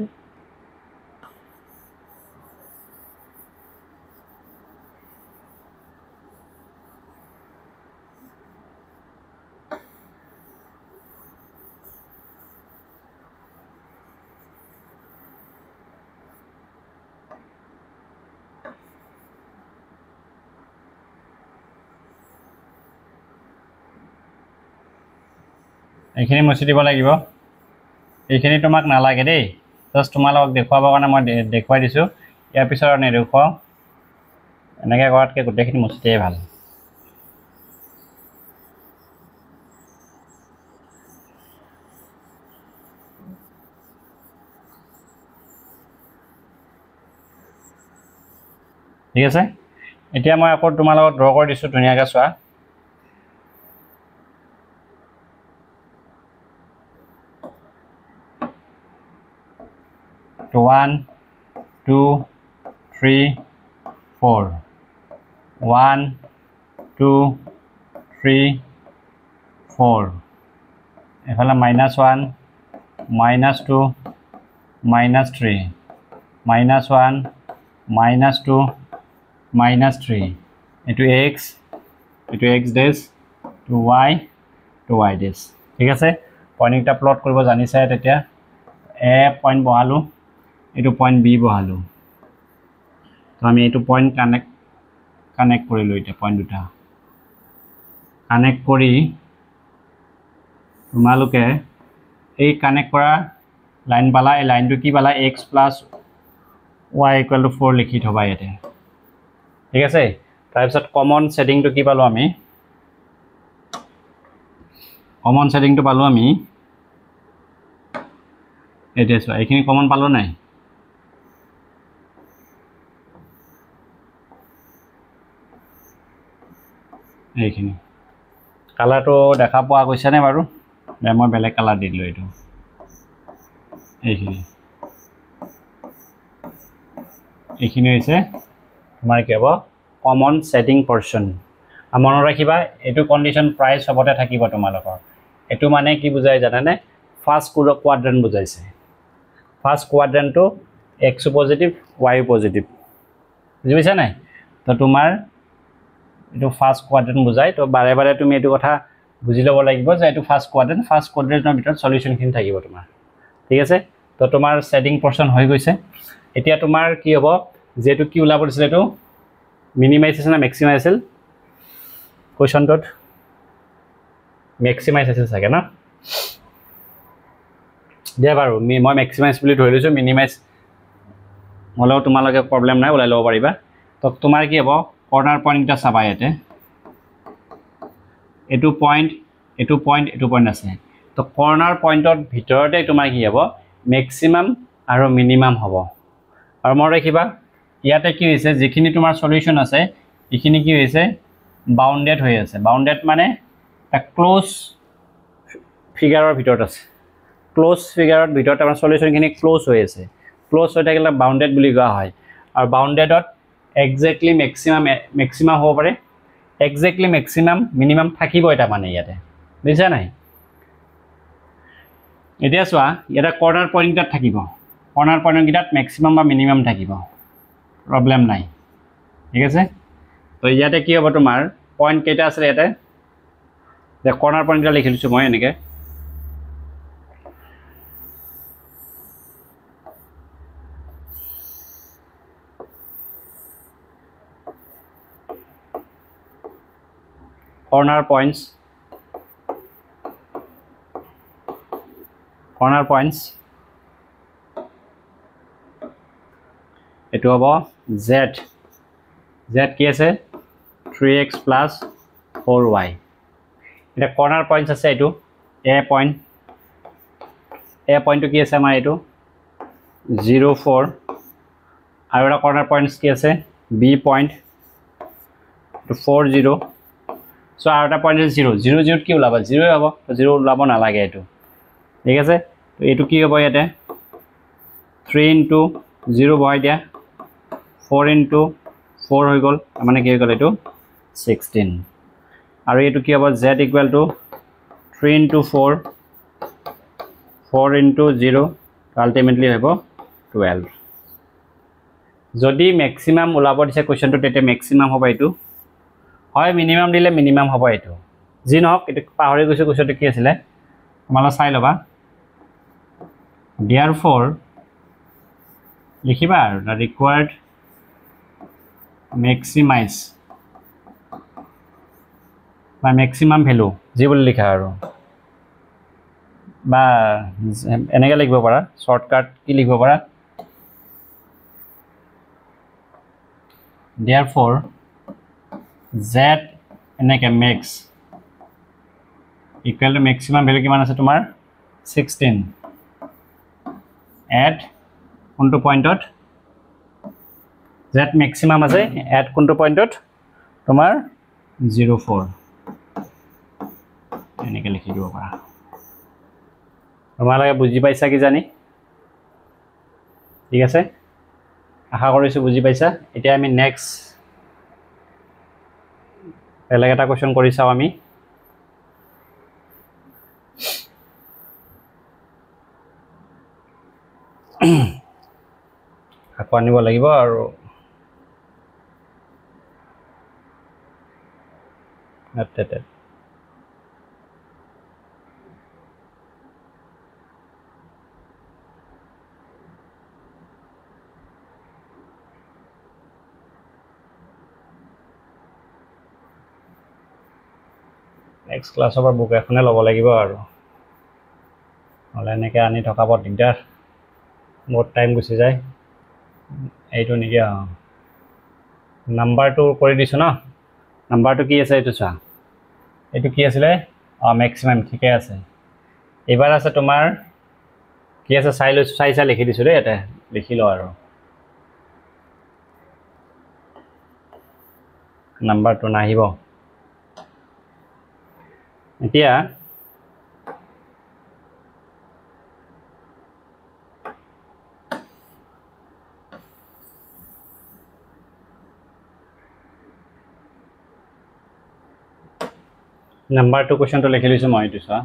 এইখিনি মুছি দিব লাগিব এইখিনি তোমাক নালাগে দেই জাস্ট তোমালোকক দেখুৱাবৰ কাৰণে মই দেখুৱাই দিছো ইয়াৰ পিছত আৰু নেদেখুৱাও এনেকৈ কৰাতকৈ গোটেইখিনি মুছি দিয়াই ভাল ঠিক আছে এতিয়া মই আকৌ তোমালোকক ড্ৰ কৰি দিছো ধুনীয়াকৈ চোৱা 1 2 3 4 1 2 3 4 এফালে -1 -2 -3 -1 -2 -3 এটো x dash to y dash ঠিক আছে পয়েন্টটা প্লট কৰিব জানিছা তেতিয়া a পয়েন্ট বহালো এটো পয়েন্ট b বহালো তো আমি এটো পয়েন্ট কানেক্ট কৰিলো এটা পয়েন্ট দুটা কানেক্ট কৰি তোমালোকে এই কানেক্ট কৰা লাইন পালা এই লাইনটো কি পালা x + y = 4 লিখি থবা ইয়াতে ঠিক আছে তাৰ পিছত কমন সেটিংটো কি পালো আমি কমন সেটিংটো পালো আমি এটা সো এইখিনি কমন পালো নাই এইখিনি কালাৰটো দেখা পোৱা গৈছে নে বাৰু মই বেলেগ কালাৰ দিলো এটো এইখিনি হৈছে তোমাৰ কি হ'ব কমন সেটিং পৰ্সন মনত ৰাখিবা এটো কন্ডিশন প্ৰায় সবতে থাকিব তোমালোকৰ এটো মানে কি বুজাই জানানে ফাৰ্স্ট কোৱাড্ৰেন্ট বুজাইছে ফাৰ্স্ট কোৱাড্ৰেন্টটো x পজিটিভ y পজিটিভ বুজিছা নাই তো তোমাৰ এটো ফাৰ্স্ট কোয়াড্ৰেন্ট বুজাই তো বাৰে বাৰে তুমি এটো কথা বুজি লব লাগিব যে এটো ফাৰ্স্ট কোয়াড্ৰেন্টৰ ভিতৰত সলিউশন খিনি থাকিব তোমাৰ ঠিক আছে তো তোমাৰ সেটিং পৰ্সন হৈ গৈছে এতিয়া তোমাৰ কি হ'ব যেটো কি ওলাব দিছিল এটো মিনিমাইজেশন না ম্যাক্সিমাইজেশন কোৱেশ্চনটোত ম্যাক্সিমাইজেশন থাকে না দিয়া বাৰু মই ম্যাক্সিমাইজ বুলি ধৰি লৈছো মিনিমাইজ হলেও তোমালোকে প্ৰবলেম নাই ওলাই লব পাৰিবা তো তোমাৰ কি হ'ব কৰ্নাৰ পয়েন্টটা চাবা ইয়াতে এটো পয়েন্ট আছে তো কৰ্নাৰ পয়েন্টৰ ভিতৰতে তোমাৰ কি হ'ব ম্যাক্সিমাম আৰু মিনিমাম হ'ব আৰু মই ৰাখিবা ইয়াতে কি হৈছে যিখিনি তোমাৰ সলিউশন আছে এইখিনি কি হৈছে বাউন্ডেড হৈ আছে বাউন্ডেড মানে এটা ক্লোজ ফিগাৰৰ ভিতৰত আছে ক্লোজ ফিগাৰৰ ভিতৰত আমাৰ সলিউশন খিনি ক্লোজ হৈ আছে ক্লোজ হৈ থাকিলে বাউন্ডেড বুলি কোৱা হয় আৰু বাউন্ডেডত এক্স্যাক্টলি ম্যাক্সিমাম হ'ব পাৰে এক্স্যাক্টলি ম্যাক্সিমাম মিনিমাম থাকিব এটা মানে ইয়াতে বুজিছা নাই এতিয়া চোৱা এটা কৰ্নাৰ পয়েন্টত থাকিব কৰ্নাৰ পয়েন্টৰ গিটাত ম্যাক্সিমাম বা মিনিমাম থাকিব প্ৰবলেম নাই ঠিক আছে তো ইয়াতে কি হ'ব তোমাৰ পয়েন্ট কেইটা আছে ইয়াতে যে কৰ্নাৰ পয়েন্টটা লিখি দিছো মই এনেকে corner points এটো হ'ব z কি আছে 3x plus 4y এটা কর্নার পয়েন্টস আছে এটো a পয়েন্ট কি আছে আমাৰ এটো 0 4 আৰু এটা কৰ্নাৰ পয়েন্টস কি আছে b পয়েন্ট to 4 0 সো আৰু এটা পয়েন্ট 0 0 0 কি ওলাব 0 হ'ব তো 0 ওলাব না লাগে এটো ঠিক আছে তো এটো কি হ'ব ইয়াতে 3 into 0 বহাই দিয়া 4 into 4 হৈ গল মানে কি হৈ গল এটো 16 আৰু এটো কি হ'ব z equal to 3 into 4 4 into 0 ultimately হ'ব 12 যদি ম্যাক্সিমাম ওলাব দিছে কোৱেশ্চনটো তেতে ম্যাক্সিমাম হ'ব এটো হয় মিনিমাম দিলে মিনিমাম হ'ব এটো যি নহক এটো পাহৰি গৈছো কোৱেশ্চনটো কি আছিল তোমালা চাই লবা therefore লিখিবা আৰু the required maximize বা maximum value যি বুলি লিখা আৰু বা এনেকে লিখিব পাৰা শৰ্টকাট কি লিখিব পাৰা therefore z এনেকে max equal to maximum value কিমান আছে তোমাৰ 16 at কোনটো পয়েন্টত z maximum আছে at কোনটো পয়েন্টত তোমাৰ 04 এনেকে লিখি দিব পাৰা তোমালোকে বুজি পাইছা কি জানি ঠিক আছে আশা কৰিছো বুজি পাইছা এতিয়া আমি নেক্সট বেলেগ এটা কোৱেশ্চন কৰি চাও আমি আকৌ আনিব লাগিব আৰু আতে নেক্সট ক্লাছৰ পৰা বুক এখনে ল'ব লাগিব আৰু হলে এনেকে আনি থকা বৰ দিগদাৰ বহুত টাইম গুচি যায় এইটো নেকি নাম্বাৰটো কৰি দিছো না নাম্বাৰটো কি আছে এইটো চা এইটো কি আছিল ম্যাক্সিমাম ঠিকে আছে এবাৰ আছে তোমাৰ কি আছে চাইছা লিখি দিছো দেই এটা লিখি ল আৰু নাম্বাৰটো নাহিব এতিয়া নাম্বাৰটো কোৱেশ্চনটো লিখি লৈছো মই এইটো চা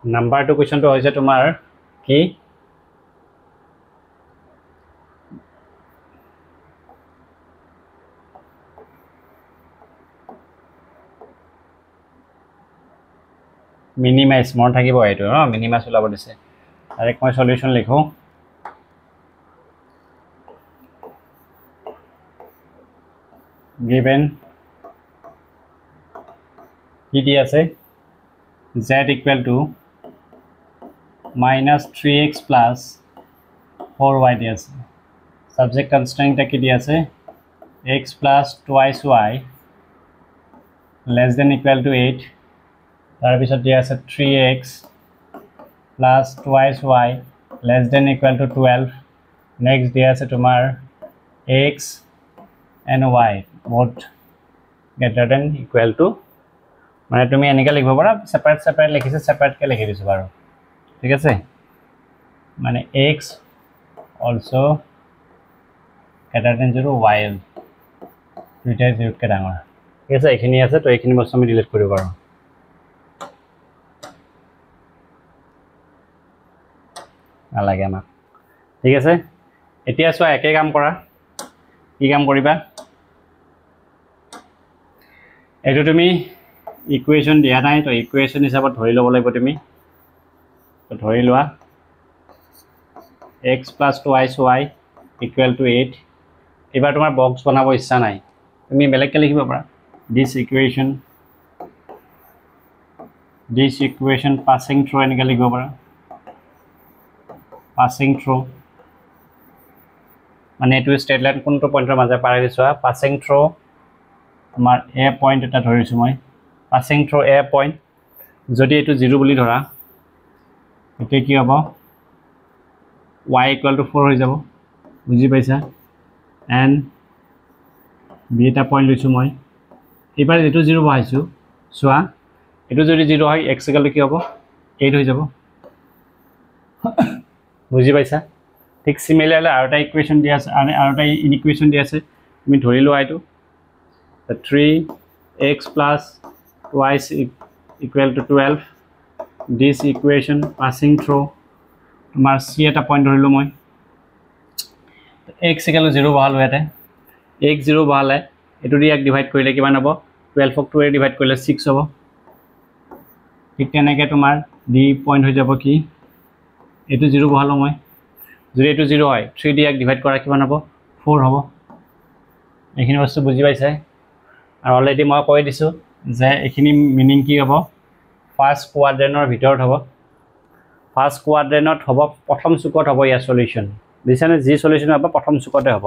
নাম্বাৰটো কোৱেশ্চনটো হৈছে তোমাৰ কি মিনিমাইজ মন থাকিব এইটো মিনিমাইজ ওলাব দিছে ডাইৰেক্ট মই সলিউশন লিখো given কি দি আছে z equal to minus 3x plus 4y দি আছে subject constraint কি দি আছে x plus twice y less than equal to 8 তাৰ পিছত দি আছে 3x plus twice y less than equal to 12 next দি আছে তোমাৰ x and y both greater than equal to মানে তুমি এনেকা লিখব পাৰা সেপাৰেট লিখিছে সেপাৰেট কে লিখি দিছো বাৰু ঠিক আছে মানে x also greater than 0 y দুইটা 0 কে ডাঙৰ ঠিক আছে এখিনি আছে তো এখিনি বস্তু আমি ডিলিট কৰিব পাৰো নালাগে আমাক ঠিক আছে এতিয়া চোৱা একে কাম কৰা কি কাম কৰিবা এটো তুমি ইকুৱেশ্যন দিয়া নাই তো ইকুৱেশ্যন হিচাপত ধৰি ল'ব লাগিব তুমি তো ধৰি লোৱা x plus 2y equal to 8 এবাৰ তোমাৰ বক্স বনাব ইচ্ছা নাই তুমি বেলেগকে লিখিব পাৰা this equation passing through এনেকে লিখিব পাৰা passing through মানে এইটো ষ্ট্ৰেট লাইন কোনটো পইণ্টৰ মাজে পাৰ হৈ চোৱা পাছিং থ্ৰু তোমাৰ এ পইণ্ট এটা ধৰিছোঁ মই পাছিং থ্ৰু এ পইণ্ট যদি এইটো 0 বুলি ধৰা এতিয়া কি হ'ব y = 4 হৈ যাব বুজি পাইছা এণ্ড বি এটা পইণ্ট লৈছোঁ মই এইবাৰ এইটো 0 বহাইছোঁ চোৱা এইটো যদি 0 হয় x = কি হ'ব 8 হৈ যাব বুজি পাইছা ঠিক সিমিলাৰলি আৰু এটা ইকুৱেশ্যন দিয়া আছে আৰু এটা ইনইকুৱেশ্যন দিয়া আছে তুমি ধৰি লোৱা এইটো 3x + y = 12 this equation passing through তোমাৰ c এটা পইণ্ট ধৰিলোঁ মই x = 0 বহালোঁ ইয়াতে x 0 বহালে এইটো দি ইয়াক ডিভাইড কৰিলে কিমান হ'ব 12ক 2 এ ডিভাইড কৰিলে 6 হ'ব ঠিক তেনেকৈ তোমাৰ ডি পইণ্ট হৈ যাব কি এইটো 0 বহালোঁ মই যদি এইটো 0 হয় 3 দি ইয়াক ডিভাইড কৰা কিমান হ'ব 4 হ'ব এইখিনি বস্তু বুজি পাইছে আৰু অলৰেডি মই কৈ দিছোঁ যে এইখিনি মিনিং কি হ'ব ফাৰ্ষ্ট কোৱাড্ৰেণ্টৰ ভিতৰত হ'ব ফাৰ্ষ্ট কোৱাড্ৰেণ্টত হ'ব প্ৰথম চুকত হ'ব ইয়াৰ সলিউশ্যন বুজিছানে যি সলিউশ্যন হ'ব প্ৰথম চুকতে হ'ব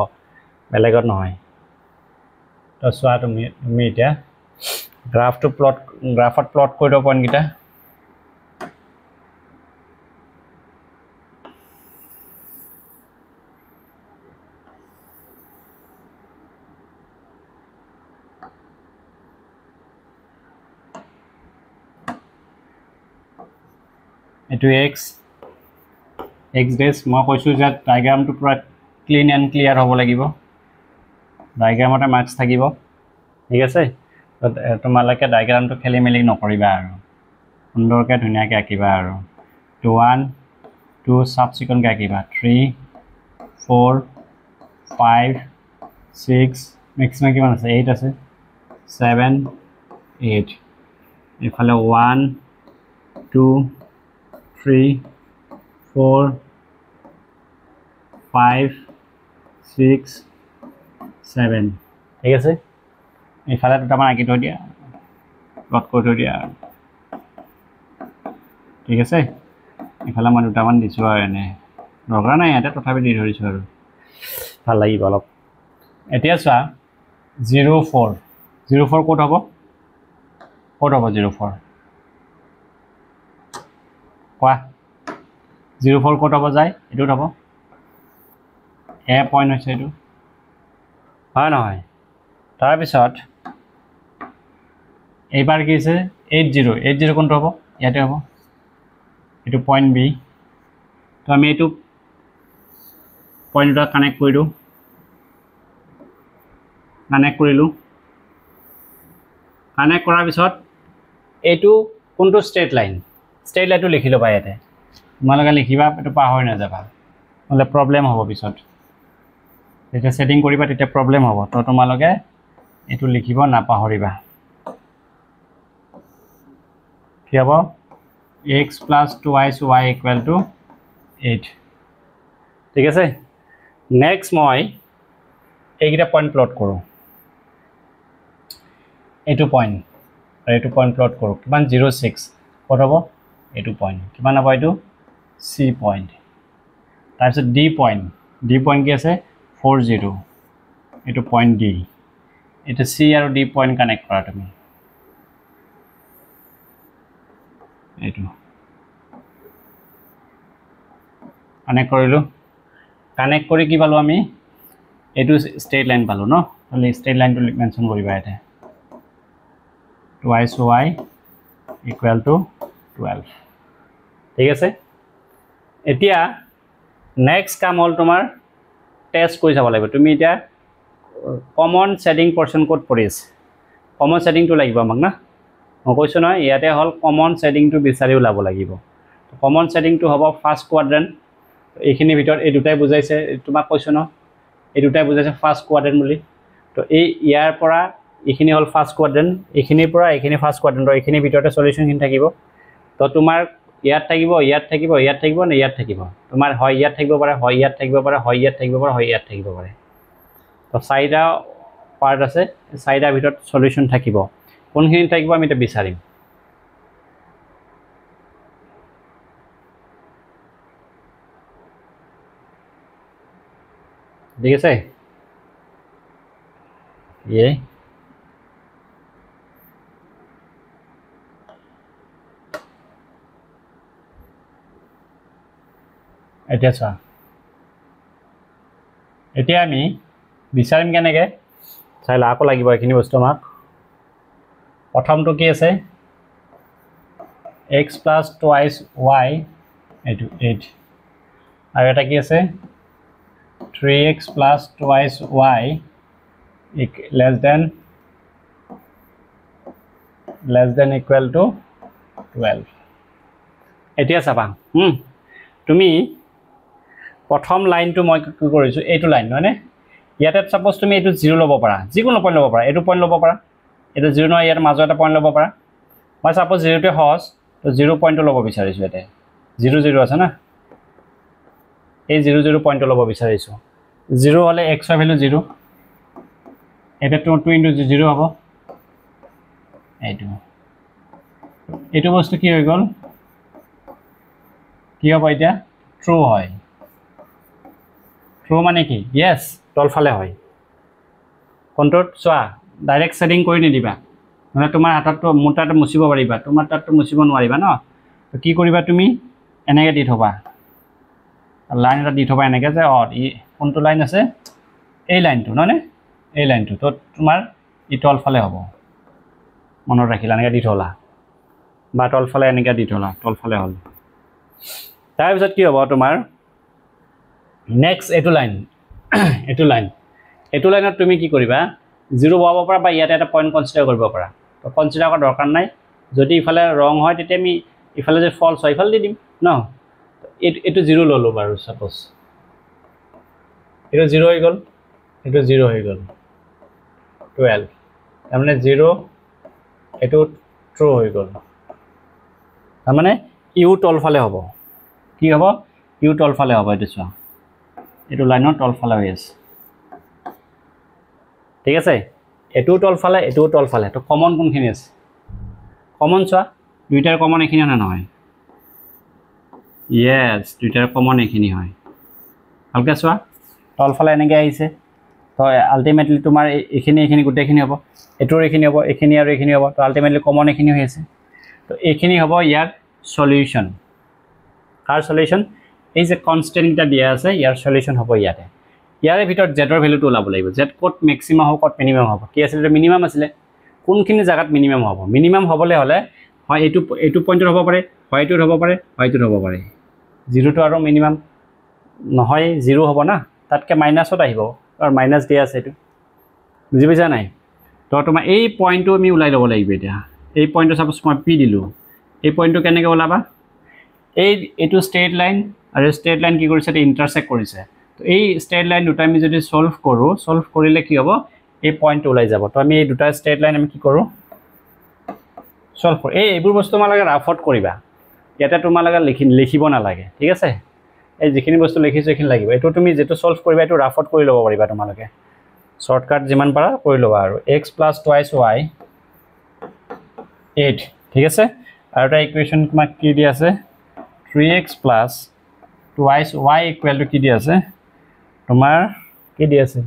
বেলেগত নহয় তো চোৱা তুমি এতিয়া গ্ৰাফত প্লট কৰি দিব পইণ্টকেইটা এইটো x ডেছ মই কৈছোঁ যে ডায়েগ্ৰামটো পুৰা ক্লিন এণ্ড ক্লিয়াৰ হ'ব লাগিব ডায়েগ্ৰামতে মাৰ্কছ থাকিব ঠিক আছে তোমালোকে ডায়েগ্ৰামটো খেলি মেলি নকৰিবা আৰু সুন্দৰকৈ ধুনীয়াকৈ আঁকিবা আৰু 1 2 চাফ চিকুণকৈ আঁকিবা 3 4 5 6 মেক্সিমাম কিমান আছে 8 আছে 7 8 এইফালে 1 2 3 4 5 6 7 ঠিক আছে এইফালে দুটামান আঁকি থৈ দিয়া প্লট কৰি থৈ দিয়া ঠিক আছে এইফালে মই দুটামান দিছোঁ আৰু এনে দৰকাৰ নাই ইয়াতে তথাপি দি ধৰিছোঁ আৰু ভাল লাগিব অলপ এতিয়া চোৱা 0 4 ক'ত হ'ব 0 4 কোৱা 0 4 ক'ত হ'ব যায় এইটোত হ'ব এ পইণ্ট হৈছে এইটো হয় নহয় তাৰপিছত এইবাৰ কি হৈছে 80 কোনটো হ'ব ইয়াতে হ'ব এইটো পইণ্ট বি তো আমি এইটো পইণ্ট দুটা কানেক্ট কৰিলোঁ কানেক্ট কৰাৰ পিছত এইটো কোনটো ষ্ট্ৰেট লাইনটো লিখি ল'বা ইয়াতে তোমালোকে লিখিবা এইটো পাহৰি নাযাবা নহ'লে প্ৰব্লেম হ'ব পিছত যেতিয়া ছেটিং কৰিবা তেতিয়া প্ৰব্লেম হ'ব তো তোমালোকে এইটো লিখিব নাপাহৰিবা কি হ'ব x + 2y = 8 ঠিক আছে নেক্সট মই এইকেইটা পইণ্ট প্লট কৰোঁ এইটো পইণ্ট আৰু এইটো পইণ্ট প্লট কৰোঁ কিমান 0 6 ক'ত হ'ব এইটো পইণ্ট কিমান হ'ব এইটো চি পইণ্ট তাৰপিছত ডি পইণ্ট কি আছে 4 0 এইটো পইণ্ট ডি এইটো চি আৰু ডি পইণ্ট কানেক্ট কৰা তুমি এইটো কানেক্ট কৰিলোঁ কানেক্ট কৰি কি পালোঁ আমি এইটো ষ্ট্ৰেট লাইন পালোঁ ন খালি ষ্ট্ৰেট লাইনটো মেনশ্যন কৰিবা ইয়াতে y = 12 ঠিক আছে এতিয়া নেক্সট কাম হ'ল তোমাৰ টেষ্ট কৰি চাব লাগিব তুমি এতিয়া কমন ছেডিং পৰ্চন ক'ত পৰি আছে কমন ছেডিংটো লাগিব আমাক না মই কৈছোঁ নহয় ইয়াতে হ'ল কমন ছেডিংটো বিচাৰি ওলাব লাগিব কমন ছেডিংটো হ'ব ফাৰ্ষ্ট কোৱাড্ৰেণ্ট এইখিনিৰ ভিতৰত এই দুটাই বুজাইছে তোমাক কৈছোঁ ন এই দুটাই বুজাইছে ফাৰ্ষ্ট কোৱাড্ৰেণ্ট বুলি তো ইয়াৰ পৰা এইখিনি হ'ল ফাৰ্ষ্ট কোৱাড্ৰেণ্ট এইখিনিৰ পৰা এইখিনি ফাৰ্ষ্ট কোৱাড্ৰেণ্টৰ এইখিনিৰ ভিতৰতে সলিউশ্যনখিনি থাকিব তো তোমাৰ ইয়াত থাকিব নে ইয়াত থাকিব তোমাৰ হয় ইয়াত থাকিব পাৰে হয় ইয়াত থাকিব পাৰে হয় ইয়াত থাকিব পাৰে হয় ইয়াত থাকিব পাৰে তো চাৰিটা পাৰ্ট আছে চাৰিটাৰ ভিতৰত সলিউশ্যন থাকিব কোনখিনি থাকিব আমি এটা বিচাৰিম ঠিক আছে ये এতিয়া চোৱা এতিয়া আমি বিচাৰিম কেনেকৈ চাই লা আকৌ লাগিব এইখিনি বস্তু আমাক প্ৰথমটো কি আছে x plus twice y এইটো 8 আৰু এটা কি আছে 3x plus twice y less than equal to 12 এতিয়া চাবা তুমি প্ৰথম লাইনটো মই কি কৰিছোঁ এইটো লাইন নহয়নে ইয়াতে সাপোজ তুমি এইটো 0 ল'ব পাৰা যিকোনো পইণ্ট ল'ব পাৰা এইটো পইণ্ট ল'ব পাৰা এইটো 0 নহয় ইয়াৰ মাজত এটা পইণ্ট ল'ব পাৰা মই সাপোজ 0 তে হস তো 0 পইণ্টটো ল'ব বিচাৰিছোঁ ইয়াতে 0 0 আছে না এই 0 0 পইণ্টটো ল'ব বিচাৰিছোঁ 0 হ'লে x ৰ ভ্যালু 0 এটা 2 into 0 হ'ব এইটো বস্তু কি হৈ গ'ল কি হ'ব এতিয়া ট্ৰু হয় ট্ৰু মানে কি yes তলফালে হয় কোনটোত চোৱা ডাইৰেক্ট সেটিং কৰি নিদিবা মানে তোমাৰ হাতটো মোৰ তাত মুছিব পাৰিবা তোমাৰ তাতটো মুছিব নোৱাৰিবা ন তো কি কৰিবা তুমি এনেকৈ দি থবা লাইন এটা দি থবা এনেকৈ যে কোনটো লাইন আছে এই লাইনটো নহয়নে এই লাইনটো তো তোমাৰ ই তলফালে হ'ব মনত ৰাখিলা এনেকৈ দি থলা বা তলফালে এনেকৈ দি থলা তলফালে হ'ল তাৰপিছত কি হ'ব তোমাৰ নেক্সট এইটো লাইনত তুমি কি কৰিবা 0 বহাব পাৰা বা ইয়াতে এটা পইণ্ট কনসিডাৰ কৰিব পাৰা তো কনসিডাৰ কৰাৰ দৰকাৰ নাই যদি ইফালে ৰং হয় তেতিয়া আমি ইফালে যে ফলছ হয় ইফালে দি দিম ন এইটো 0 ল'লো বাৰু সাপোজ এইটো 0 হৈ গ'ল এইটো 0 হৈ গ'ল 12 তাৰমানে 0 এইটো ট্ৰু হৈ গ'ল তাৰমানে ইউ তলফালে হ'ব কি হ'ব ইউ তলফালে হ'ব এইটো চোৱা এইটো লাইনৰ তলফালে হৈ আছে ঠিক আছে এইটোও তলফালে তো কমন কোনখিনি আছে কমন চোৱা দুইটাৰ কমন এইখিনি না নহয় ইয়েছ দুইটাৰ কমন এইখিনি হয় ভালকৈ চোৱা তলফালে এনেকৈ আহিছে তো আল্টিমেটলি তোমাৰ এইখিনি গোটেইখিনি হ'ব এইটোৰ এইখিনি হ'ব এইখিনি আৰু এইখিনি হ'ব তো আল্টিমেটলি কমন এইখিনি হৈ আছে তো এইখিনি হ'ব ইয়াৰ সলিউশন কাৰ সলিউশন এই যে কনস্ট্যান্ট এটা দিয়া আছে ইয়াৰ সলিউশন হ'ব ইয়াতে ইয়াৰে ভিতৰত জেডৰ ভ্যালুটো ওলাব লাগিব জেড ক'ত ম্যাক্সিমাম হ'ব ক'ত মিনিমাম হ'ব কি আছিল মিনিমাম আছিলে কোনখিনি জায়গাত মিনিমাম হ'ব মিনিমাম হ'বলৈ হ'লে হয় এইটো পইণ্টত হ'ব পাৰে হয় এইটোত হ'ব পাৰে হয় এইটোত হ'ব পাৰে 0 টো আৰু মিনিমাম নহয় 0 হ'ব না তাতকে মাইনাসত আহিব আৰু মাইনাস দিয়া আছে এইটো বুজি পাইছা নাই তো তোমাৰ এই পইণ্টটো আমি উলাই ল'ব লাগিব এতিয়া এই পইণ্টটো সাপোজ মই পি দিলো এই পইণ্টটো কেনেকৈ ওলাবা এইটো স্ট্ৰেট লাইন আৰু স্ট্ৰেট লাইন কি কৰিছে ইন্টাৰসেক্ট কৰিছে তো এই স্ট্ৰেট লাইন দুটা আমি যদি সলভ কৰিলে কি হ'ব এই পইণ্টটো ওলাই যাব তো আমি এই দুটা স্ট্ৰেট লাইন আমি কি কৰোঁ সলভ কৰোঁ এইবোৰ বস্তু তোমালোকে ৰাফত কৰিবা ইয়াতে তোমালোকে লিখিব নালাগে ঠিক আছে এই যিখিনি বস্তু লিখিছোঁ এইখিনি লাগিব এইটো তুমি যেটো সলভ কৰিবা এইটো ৰাফত কৰি ল'ব পাৰিবা তোমালোকে শৰ্টকাট যিমান পাৰা কৰি ল'বা আৰু x plus twice y 8 ঠিক আছে আৰু এটা ইকুৱেশ্যন তোমাক কি দি আছে 3x plus twice y equal to কি দি আছে তোমাৰ কি দি আছে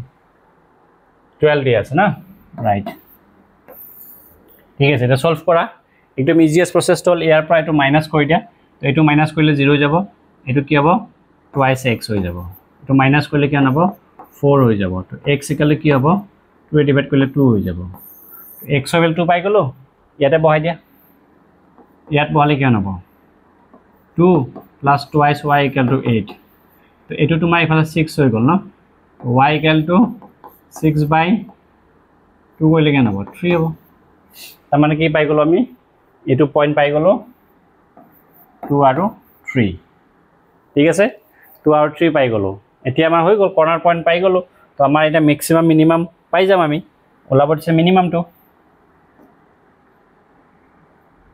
12 দি আছে না ৰাইট ঠিক আছে এটা সলভ কৰা একদম ইজিয়েষ্ট প্ৰসেছ হ'ল ইয়াৰ পৰা এটো মাইনাস কৰি দিয়া তো এটো মাইনাস কৰিলে 0 হৈ যাব এটো কি হ'ব twice x হৈ যাব এটো মাইনাস কৰিলে কি হ'ব 4 হৈ যাব তো x ইকুৱেল কি হ'ব 2 ডিভাইড কৰিলে 2 হৈ যাব x ৰ ভ্যালু 2 পাই গলো ইয়াতে বহাই দিয়া ইয়াত বহালে কি হ'ব 2 plus twice y equal to 8 তো এটো তোমাৰ ইফালে 6 হৈ গল ন y equal to 6 by 2 কৰিলে কি হ'ব 3 হ'ব তাৰ মানে কি পাই গলো আমি এটো পইণ্ট পাই গলো 2 আৰু 3 ঠিক আছে 2 আৰু 3 পাই গলো এতিয়া আমাৰ হৈ গল কৰ্নাৰ পইণ্ট পাই গলো তো আমাৰ এটা ম্যাক্সিমাম মিনিমাম পাই যাম আমি ওলাব দিছে মিনিমামটো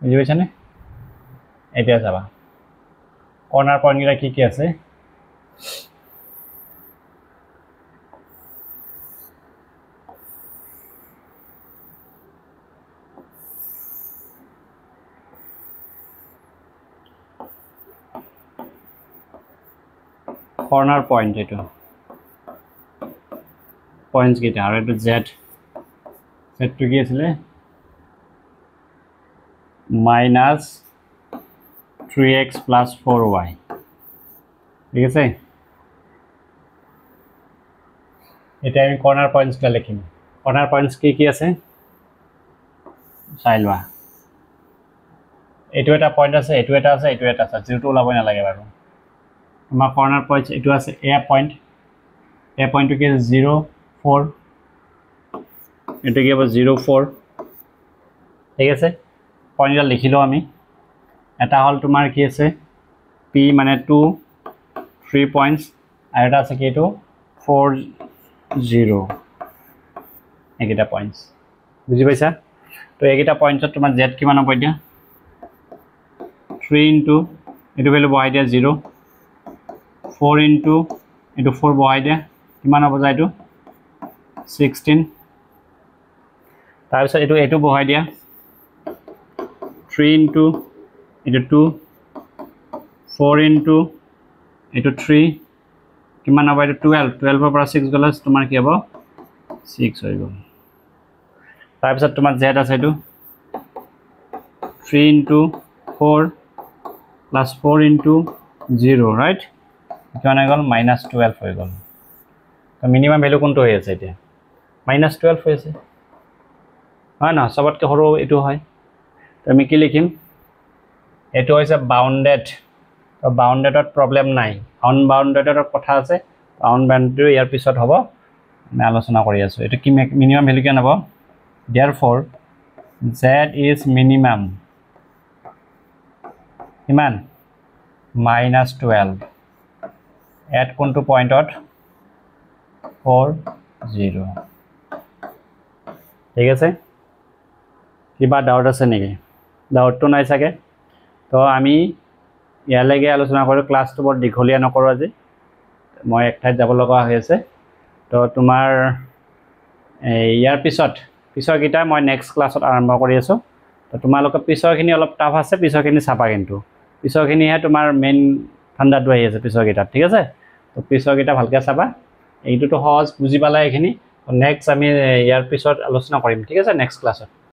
বুজি পাইছানে এতিয়া যাবা কৰ্নাৰ পইণ্টগিলা কি আছে কৰ্নাৰ পইণ্ট এটো পইণ্টছ কেইটা আৰু এইটো জেড জেডটো কি আছিলে -3x + 4y ঠিক আছে এতিয়া আমি কৰ্নাৰ পইণ্টছটা লিখিম কৰ্নাৰ পইণ্টছ কি আছে চাই লোৱা এইটো এটা পইণ্ট আছে এইটো এটা আছে এইটো এটা আছে জিৰোটো ওলাবই নালাগে বাৰু আমাৰ কৰ্নাৰ পইণ্টছ এইটো আছে এ পইণ্টটো কি আছে 0 4 এইটো কি হ'ব 0 4 ঠিক আছে পইণ্টটা লিখি লওঁ আমি এটা হ'ল তোমাৰ কি আছে পি মানে 2 3 পইণ্টছ আৰু এটা আছে কি এইটো 4 0 এইকেইটা পইণ্টছ বুজি পাইছা তো এইকেইটা পইণ্টছত তোমাৰ জেড কিমান হ'ব এতিয়া 3 ইনটু এইটো ভ্যালু বহাই দিয়া 0 4 ইনটু এইটো 4 বহাই দিয়া কিমান হ'ব যায় এইটো 16 তাৰপিছত এইটো বহাই দিয়া 3 ইনটু এইটো 2 4 ইনটু এইটো 3 কিমান হ'ব এইটো 12 পৰা 6 গ'লে তোমাৰ কি হ'ব 6 হৈ গ'ল তাৰপিছত তোমাৰ জেড আছে এইটো 3 ইনটু 4 plus 4 into 0 right কিমান হৈ গ'ল -12 হৈ গ'ল তো মিনিমাম ভ্যালু কোনটো হৈ আছে এতিয়া -12 হৈ আছে হয় না সবতকৈ সৰু এইটো হয় তো আমি কি লিখিম এইটো হৈছে বাউন্ডেড তো বাউন্ডেডত প্ৰবলেম নাই আনবাউন্ডেডৰ কথা আছে আনবাউন্ডেড ইয়াৰ পিছত হ'ব আমি আলোচনা কৰি আছো এইটো কি মিনিমাম ভ্যালু কিমান হ'ব therefore z is minimum কিমান -12 এট কোনটো পইণ্টত 4 0 ঠিক আছে কিবা ডাউট আছে নেকি ডাউটটো নাই চাগে তো আমি ইয়ালৈকে আলোচনা কৰোঁ ক্লাছটো বৰ দীঘলীয়া নকৰোঁ আজি মই এক ঠাইত যাব লগা হৈ আছে তো তোমাৰ ইয়াৰ পিছৰকেইটা মই নেক্সট ক্লাছত আৰম্ভ কৰি আছোঁ তো তোমালোকৰ পিছৰখিনি অলপ টাফ আছে পিছৰখিনি চাবা কিন্তু পিছৰখিনিহে তোমাৰ মেইন ঠাণ্ডাটো আহি আছে পিছৰকেইটাত ঠিক আছে তো পিছৰকেইটা ভালকৈ চাবা এইটোতো সহজ বুজি পালা এইখিনি নেক্সট আমি ইয়াৰ পিছত আলোচনা কৰিম ঠিক আছে নেক্সট ক্লাছত